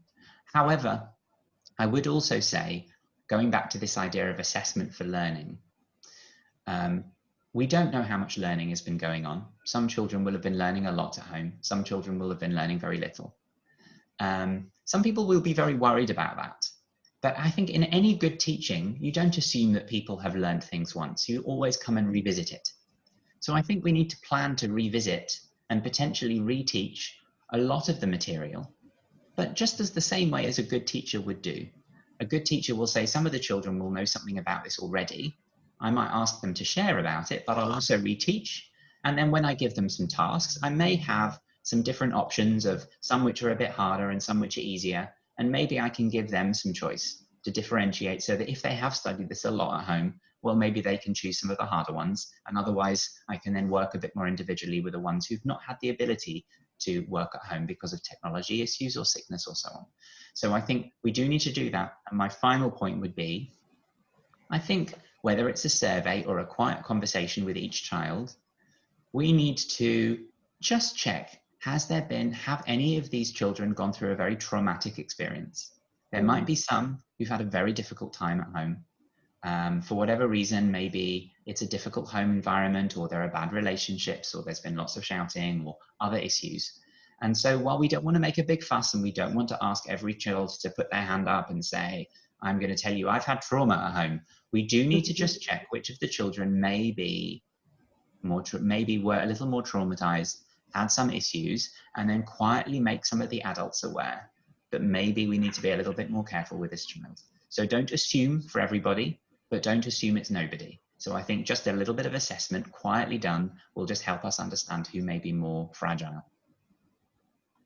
However, I would also say, going back to this idea of assessment for learning, we don't know how much learning has been going on. Some children will have been learning a lot at home. Some children will have been learning very little. Some people will be very worried about that. But I think in any good teaching, you don't assume that people have learned things once. You always come and revisit it. So I think we need to plan to revisit and potentially reteach a lot of the material, but just as the same way as a good teacher would do. A good teacher will say, some of the children will know something about this already. I might ask them to share about it, but I'll also reteach. And then when I give them some tasks, I may have some different options of some which are a bit harder and some which are easier. And maybe I can give them some choice to differentiate so that if they have studied this a lot at home, well, maybe they can choose some of the harder ones. And otherwise, I can then work a bit more individually with the ones who've not had the ability to work at home because of technology issues or sickness or so on. So I think we do need to do that. And my final point would be, I think whether it's a survey or a quiet conversation with each child, we need to just check, have any of these children gone through a very traumatic experience? There might be some who've had a very difficult time at home. For whatever reason, maybe it's a difficult home environment, or there are bad relationships, or there's been lots of shouting or other issues. And so while we don't want to make a big fuss and we don't want to ask every child to put their hand up and say, I'm going to tell you I've had trauma at home, we do need to just check which of the children maybe were a little more traumatized, had some issues, and then quietly make some of the adults aware that maybe we need to be a little bit more careful with this child. So don't assume for everybody, but don't assume it's nobody. So I think just a little bit of assessment, quietly done, will just help us understand who may be more fragile.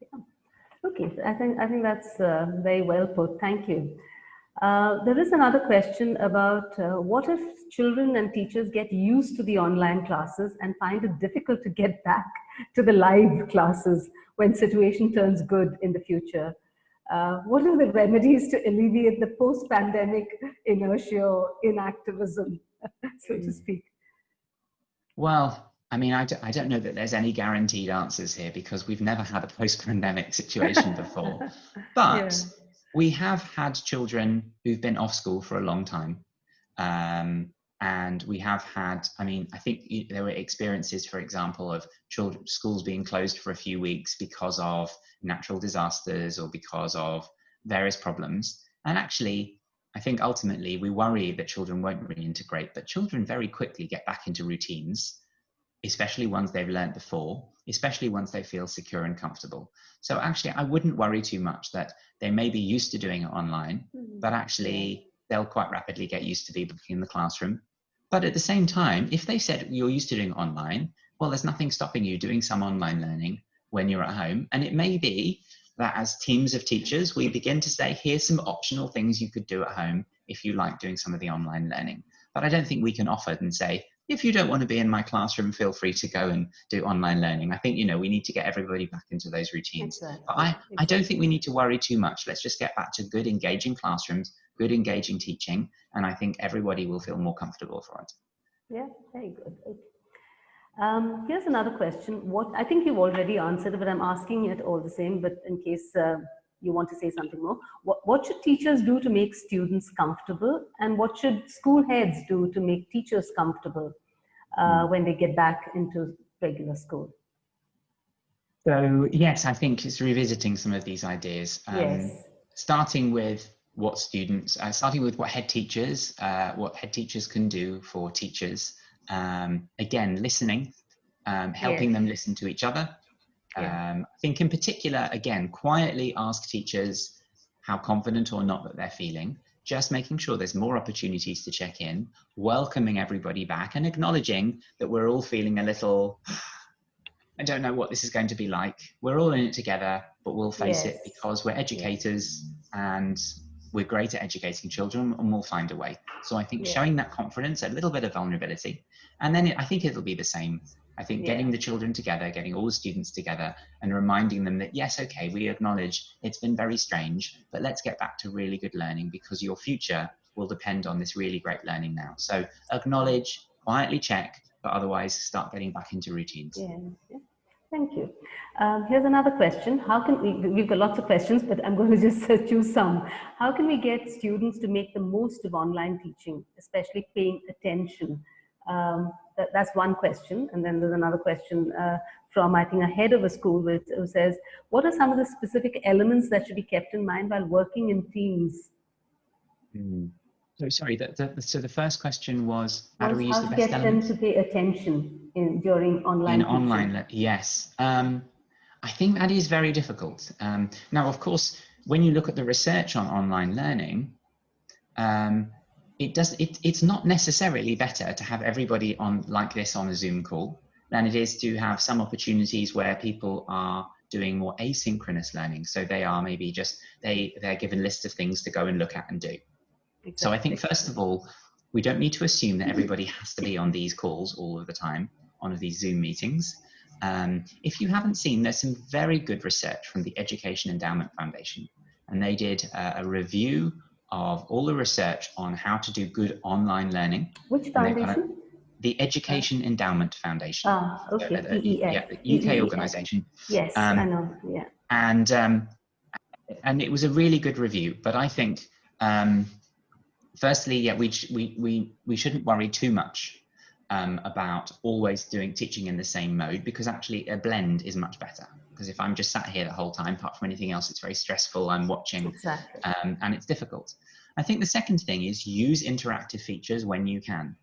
Yeah. Okay, I think that's very well put. Thank you. There is another question about what if children and teachers get used to the online classes and find it difficult to get back to the live classes when situation turns good in the future? What are the remedies to alleviate the post-pandemic inertia or inactivism, so to speak? Well, I mean, I don't know that there's any guaranteed answers here because we've never had a post-pandemic situation before. But yeah, we have had children who've been off school for a long time. And we have had, I mean, I think there were experiences, for example, of schools being closed for a few weeks because of natural disasters or because of various problems. And actually, I think ultimately we worry that children won't reintegrate, but children very quickly get back into routines, especially ones they've learned before, especially once they feel secure and comfortable. So actually, I wouldn't worry too much that they may be used to doing it online, but actually they'll quite rapidly get used to being in the classroom. But at the same time, if they said you're used to doing online, well, there's nothing stopping you doing some online learning when you're at home. And it may be that as teams of teachers, we begin to say, here's some optional things you could do at home if you like doing some of the online learning. But I don't think we can offer and say, if you don't want to be in my classroom, feel free to go and do online learning. I think, we need to get everybody back into those routines. Exactly. But I don't think we need to worry too much. Let's just get back to good, engaging classrooms, good, engaging teaching. And I think everybody will feel more comfortable for it. Yeah, very good. Here's another question. What I think you've already answered it, but I'm asking it all the same, but in case you want to say something more. What should teachers do to make students comfortable? And what should school heads do to make teachers comfortable when they get back into regular school? So, yes, I think it's revisiting some of these ideas. Yes. Starting with what head teachers can do for teachers. Again, listening, helping them listen to each other. I think in particular, again, quietly ask teachers how confident or not that they're feeling, just making sure there's more opportunities to check in, welcoming everybody back and acknowledging that we're all feeling a little, I don't know what this is going to be like. We're all in it together, but we'll face it because we're educators and we're great at educating children and we'll find a way. So I think showing that confidence, a little bit of vulnerability, and then I think it'll be the same. I think getting the children together, getting all the students together and reminding them that, yes, okay, we acknowledge it's been very strange, but let's get back to really good learning because your future will depend on this really great learning now. So acknowledge, quietly check, but otherwise start getting back into routines. Yeah. Thank you. Here's another question. How can we've got lots of questions, but I'm going to just choose some. How can we get students to make the most of online teaching, especially paying attention? That's one question. And then there's another question from, I think, a head of a school who says, what are some of the specific elements that should be kept in mind while working in teams? So sorry, so the first question was, how do we use the best elements? How to get them to pay attention during online teaching? Online, yes. I think that is very difficult. Now, of course, when you look at the research on online learning, it's not necessarily better to have everybody on like this on a Zoom call than it is to have some opportunities where people are doing more asynchronous learning. So they are maybe just, they're given lists of things to go and look at and do. Exactly. So I think, first of all, we don't need to assume that everybody has to be on these calls all of the time, on these Zoom meetings. If you haven't seen, there's some very good research from the Education Endowment Foundation, and they did a review of all the research on how to do good online learning. Which foundation? The Education Endowment Foundation. Ah, okay. EEF. Yeah, the UK organization. Yes, I know. Yeah. And it was a really good review. But I think, firstly, yeah, we shouldn't worry too much about always teaching in the same mode, because actually a blend is much better. Because if I'm just sat here the whole time, apart from anything else, it's very stressful. I'm watching, exactly. And it's difficult. I think the second thing is use interactive features when you can.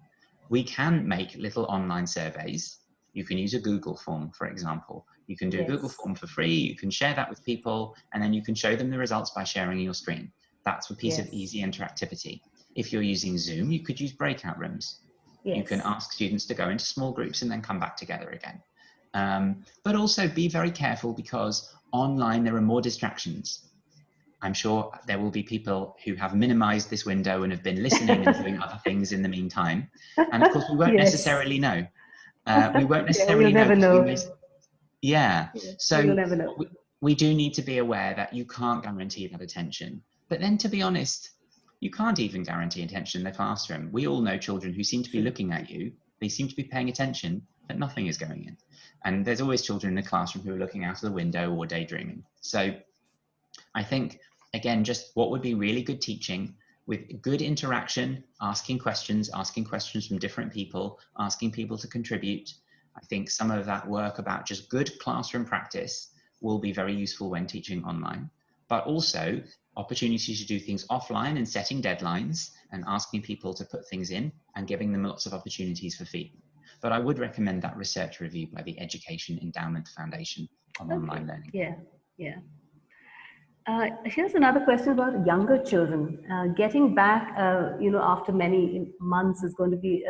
We can make little online surveys. You can use a Google form, for example. You can do a Google form for free. You can share that with people, and then you can show them the results by sharing your screen. That's a piece of easy interactivity. If you're using Zoom, you could use breakout rooms. You can ask students to go into small groups and then come back together again. But also be very careful, because online there are more distractions. I'm sure there will be people who have minimized this window and have been listening and doing other things in the meantime. And of course, we won't necessarily know. We won't necessarily we'll know. So you'll never know. We do need to be aware that you can't guarantee that attention. But then, to be honest, you can't even guarantee attention in the classroom. We all know children who seem to be looking at you. They seem to be paying attention, but nothing is going in. And there's always children in the classroom who are looking out of the window or daydreaming. So I think, again, just what would be really good teaching, with good interaction, asking questions from different people, asking people to contribute. I think some of that work about just good classroom practice will be very useful when teaching online, but also opportunities to do things offline and setting deadlines and asking people to put things in and giving them lots of opportunities for feedback. But I would recommend that research review by the Education Endowment Foundation on online learning. Yeah. Here's another question about younger children. Getting back, after many months is going to be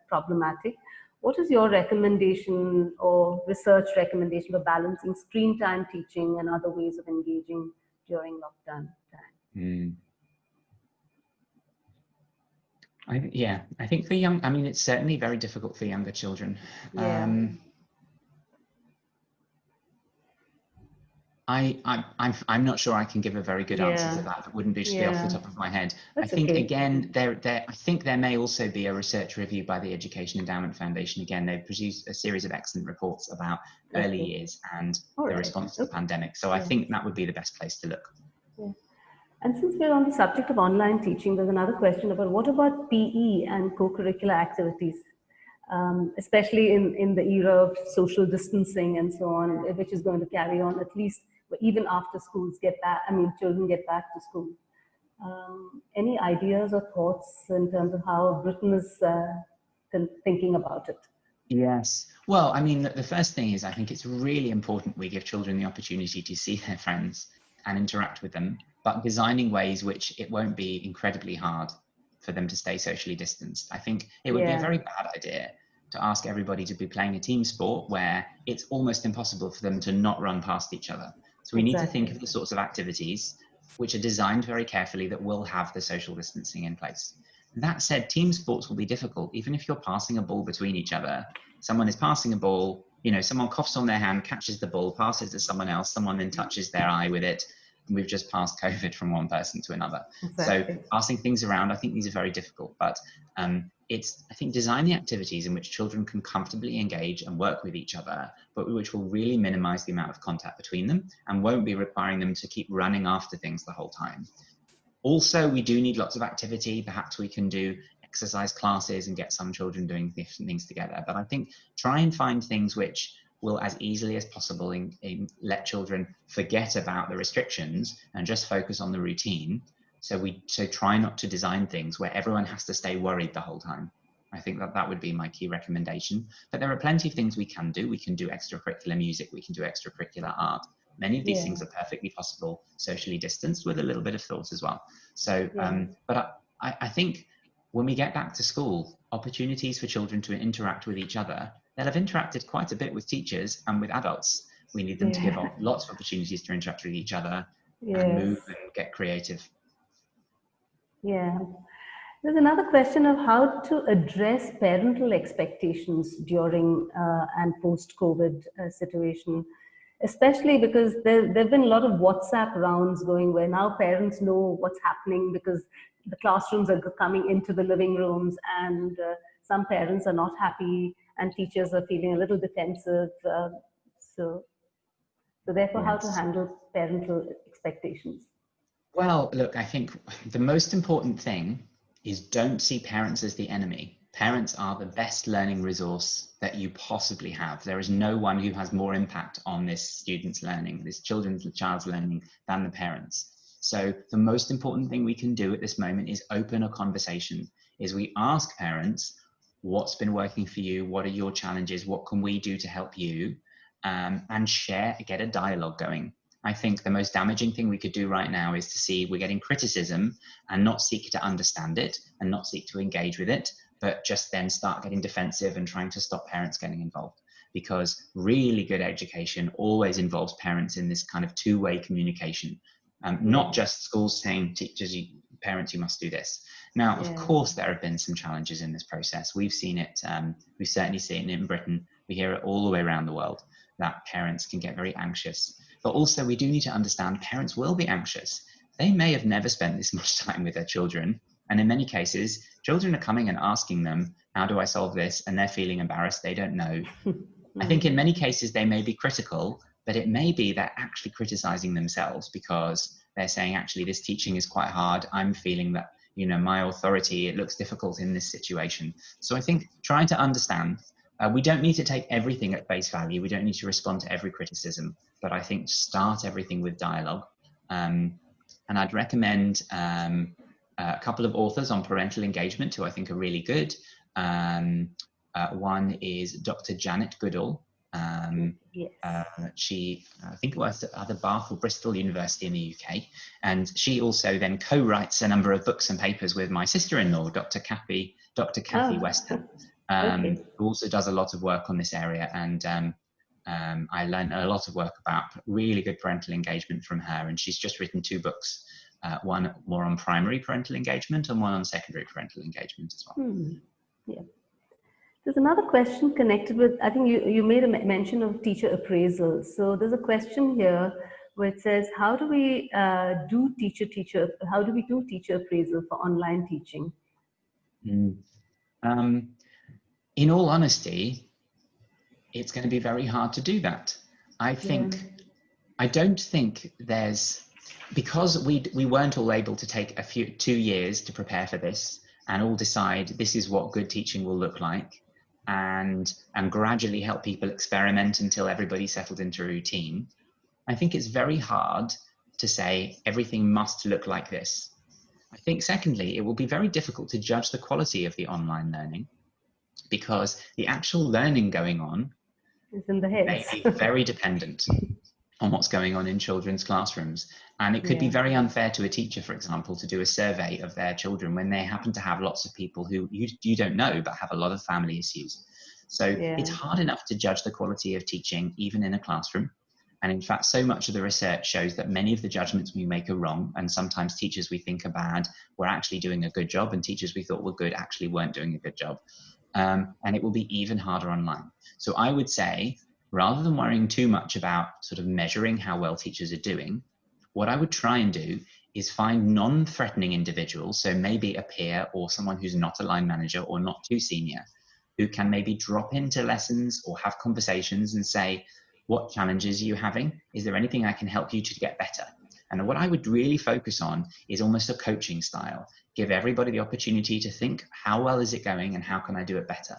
problematic. What is your recommendation or research recommendation for balancing screen time teaching and other ways of engaging during lockdown time? I think for it's certainly very difficult for younger children. I'm not sure I can give a very good answer to that. That wouldn't be off the top of my head. That's I think again, I think there may also be a research review by the Education Endowment Foundation. Again, they've produced a series of excellent reports about early years and the response to the pandemic. So I think that would be the best place to look. And since we're on the subject of online teaching, there's another question about what about PE and co-curricular activities, especially in the era of social distancing and so on, which is going to carry on at least even after schools get back. Children get back to school. Any ideas or thoughts in terms of how Britain is thinking about it? Yes. Well, the first thing is, I think it's really important we give children the opportunity to see their friends and interact with them, but designing ways which it won't be incredibly hard for them to stay socially distanced. I think it would be a very bad idea to ask everybody to be playing a team sport where it's almost impossible for them to not run past each other. So we need to think of the sorts of activities which are designed very carefully that will have the social distancing in place. That said, team sports will be difficult, even if you're passing a ball between each other. Someone is passing a ball, someone coughs on their hand, catches the ball, passes to someone else, someone then touches their eye with it, and we've just passed COVID from one person to another. So passing things around, I think these are very difficult, but I think design the activities in which children can comfortably engage and work with each other, but which will really minimize the amount of contact between them and won't be requiring them to keep running after things the whole time. Also, we do need lots of activity. Perhaps we can do exercise classes and get some children doing different things together. But I think try and find things which will, as easily as possible, let children forget about the restrictions and just focus on the routine. So try not to design things where everyone has to stay worried the whole time. I think that would be my key recommendation. But there are plenty of things we can do. We can do extracurricular music. We can do extracurricular art. Many of these things are perfectly possible, socially distanced, with a little bit of thought as well. So, but I think when we get back to school, opportunities for children to interact with each other, they'll have interacted quite a bit with teachers and with adults, We need them to give Yeah. lots of opportunities to interact with each other and Yes. move and get creative. Yeah. There's another question of how to address parental expectations during and post-COVID situation, especially because there've been a lot of WhatsApp rounds going where now parents know what's happening because the classrooms are coming into the living rooms, and some parents are not happy and teachers are feeling a little defensive. So, so therefore, how to Yes. handle parental expectations. Well, look, I think the most important thing is don't see parents as the enemy. Parents are the best learning resource that you possibly have. There is no one who has more impact on this student's learning, this child's learning, than the parents. So the most important thing we can do at this moment is open a conversation, is we ask parents, what's been working for you? What are your challenges? What can we do to help you? And get a dialogue going. I think the most damaging thing we could do right now is to see we're getting criticism and not seek to understand it and not seek to engage with it, but just then start getting defensive and trying to stop parents getting involved. Because really good education always involves parents in this kind of two-way communication, not just schools saying teachers, parents, you must do this. Now, of course, there have been some challenges in this process. We've seen it, we've certainly seen it in Britain. We hear it all the way around the world that parents can get very anxious. But also we do need to understand parents will be anxious. They may have never spent this much time with their children. And in many cases, children are coming and asking them, how do I solve this? And they're feeling embarrassed. They don't know. I think in many cases, they may be critical, but it may be they're actually criticizing themselves because they're saying, actually, this teaching is quite hard. I'm feeling that, my authority, it looks difficult in this situation. So I think trying to understand, we don't need to take everything at face value. We don't need to respond to every criticism, but I think start everything with dialogue. And I'd recommend a couple of authors on parental engagement who I think are really good. One is Dr. Janet Goodall. She, I think, works at either Bath or Bristol University in the UK. And she also then co-writes a number of books and papers with my sister-in-law, Dr. Kathy Weston. Who also does a lot of work on this area, and I learned a lot of work about really good parental engagement from her, and she's just written 2 books, one more on primary parental engagement and one on secondary parental engagement as well. Yeah. There's another question connected with, I think you made a mention of teacher appraisal. So there's a question here which says, how do we do teacher appraisal for online teaching? In all honesty, it's going to be very hard to do that. I don't think because we weren't all able to take 2 years to prepare for this and all decide this is what good teaching will look like and gradually help people experiment until everybody settled into a routine. I think it's very hard to say everything must look like this. I think secondly, it will be very difficult to judge the quality of the online learning, because the actual learning going on is in the heads. May be very dependent on what's going on in children's classrooms. And it could be very unfair to a teacher, for example, to do a survey of their children when they happen to have lots of people who you don't know, but have a lot of family issues. So it's hard enough to judge the quality of teaching, even in a classroom. And in fact, so much of the research shows that many of the judgments we make are wrong. And sometimes teachers we think are bad were actually doing a good job, and teachers we thought were good actually weren't doing a good job. And it will be even harder online. So I would say, rather than worrying too much about sort of measuring how well teachers are doing, what I would try and do is find non-threatening individuals, so maybe a peer or someone who's not a line manager or not too senior, who can maybe drop into lessons or have conversations and say, what challenges are you having? Is there anything I can help you to get better? And what I would really focus on is almost a coaching style. Give everybody the opportunity to think, how well is it going and how can I do it better?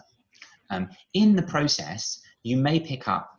In the process, you may pick up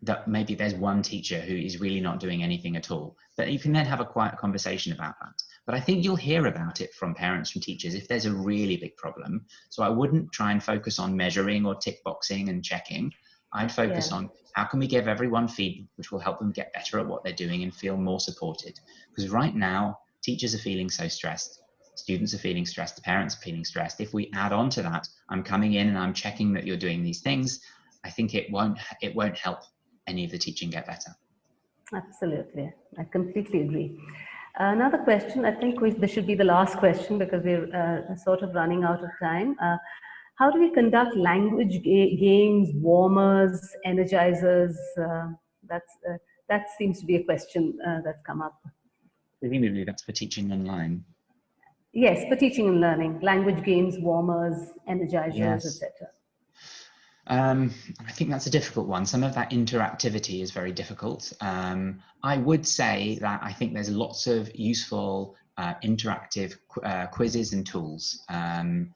that maybe there's one teacher who is really not doing anything at all, but you can then have a quiet conversation about that. But I think you'll hear about it from parents, from teachers, if there's a really big problem. So I wouldn't try and focus on measuring or tick boxing and checking. I'd focus on how can we give everyone feedback which will help them get better at what they're doing and feel more supported. Because right now, teachers are feeling so stressed. Students are feeling stressed, the parents are feeling stressed. If we add on to that, I'm coming in and I'm checking that you're doing these things, I think it won't help any of the teaching get better. Absolutely. I completely agree. Another question, I think this should be the last question because we're sort of running out of time. How do we conduct language games, warmers, energizers? That seems to be a question that's come up. Presumably that's for teaching online. Yes, for teaching and learning, language games, warmers, energizers, Yes. etc. I think that's a difficult one. Some of that interactivity is very difficult. I would say that I think there's lots of useful interactive quizzes and tools. And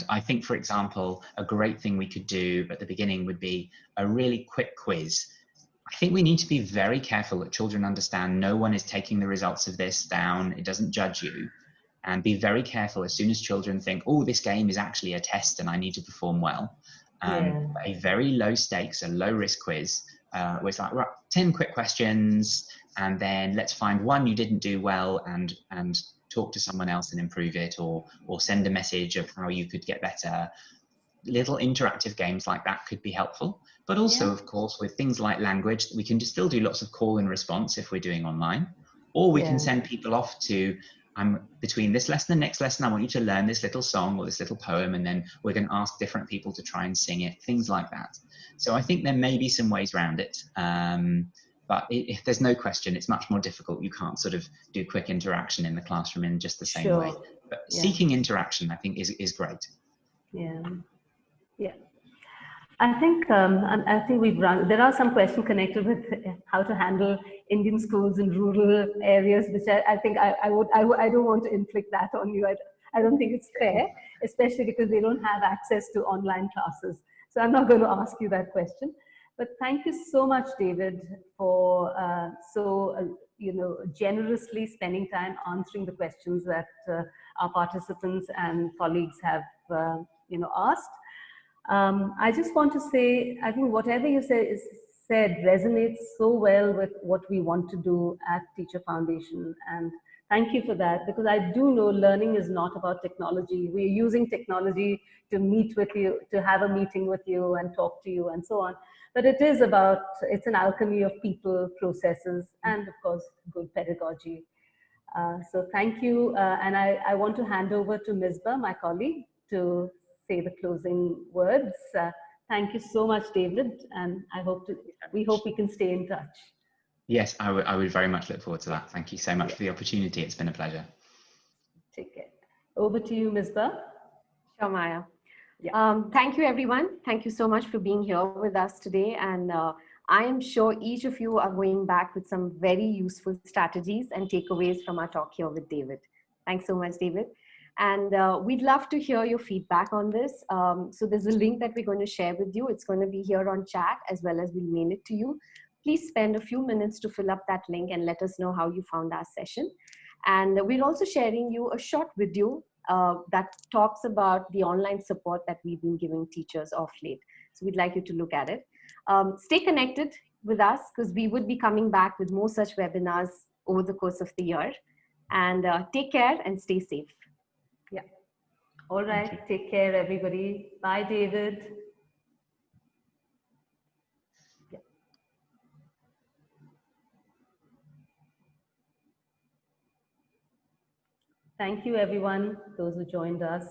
I think, for example, a great thing we could do at the beginning would be a really quick quiz. I think we need to be very careful that children understand no one is taking the results of this down. It doesn't judge you. And be very careful as soon as children think, oh, this game is actually a test and I need to perform well. A very low stakes, a low risk quiz, where it's like, right, 10 quick questions, and then let's find one you didn't do well and talk to someone else and improve it, or send a message of how you could get better. Little interactive games like that could be helpful. But also, of course, with things like language, we can still do lots of call and response if we're doing online, or we can send people off to, between this lesson and next lesson, I want you to learn this little song or this little poem, and then we're going to ask different people to try and sing it, things like that. So I think there may be some ways around it. But if there's no question, it's much more difficult. You can't sort of do quick interaction in the classroom in just the same way. But seeking interaction, I think, is great. Yeah. I think we've run. There are some questions connected with how to handle Indian schools in rural areas, which I think I don't want to inflict that on you. I don't think it's fair, especially because they don't have access to online classes. So I'm not going to ask you that question. But thank you so much, David, for generously spending time answering the questions that our participants and colleagues have asked. I just want to say, I think whatever you said resonates so well with what we want to do at Teacher Foundation. And thank you for that, because I do know learning is not about technology. We're using technology to meet with you, to have a meeting with you and talk to you and so on. But it's an alchemy of people, processes, and of course, good pedagogy. So thank you. And I want to hand over to Misbah, my colleague, to say the closing words. Thank you so much, David, and we hope we can stay in touch. Yes, I would very much look forward to that. Thank you so much for the opportunity. It's been a pleasure. Take care. Over to you, Misbah. Sure, Maya. Thank you, everyone. Thank you so much for being here with us today. And I am sure each of you are going back with some very useful strategies and takeaways from our talk here with David. Thanks so much, David. And we'd love to hear your feedback on this. So there's a link that we're going to share with you. It's going to be here on chat, as well as we'll mail it to you. Please spend a few minutes to fill up that link and let us know how you found our session. And we're also sharing you a short video that talks about the online support that we've been giving teachers of late. So we'd like you to look at it. Stay connected with us, because we would be coming back with more such webinars over the course of the year. And take care and stay safe. Yeah. All right. Take care, everybody. Bye, David. Yeah. Thank you, everyone, those who joined us.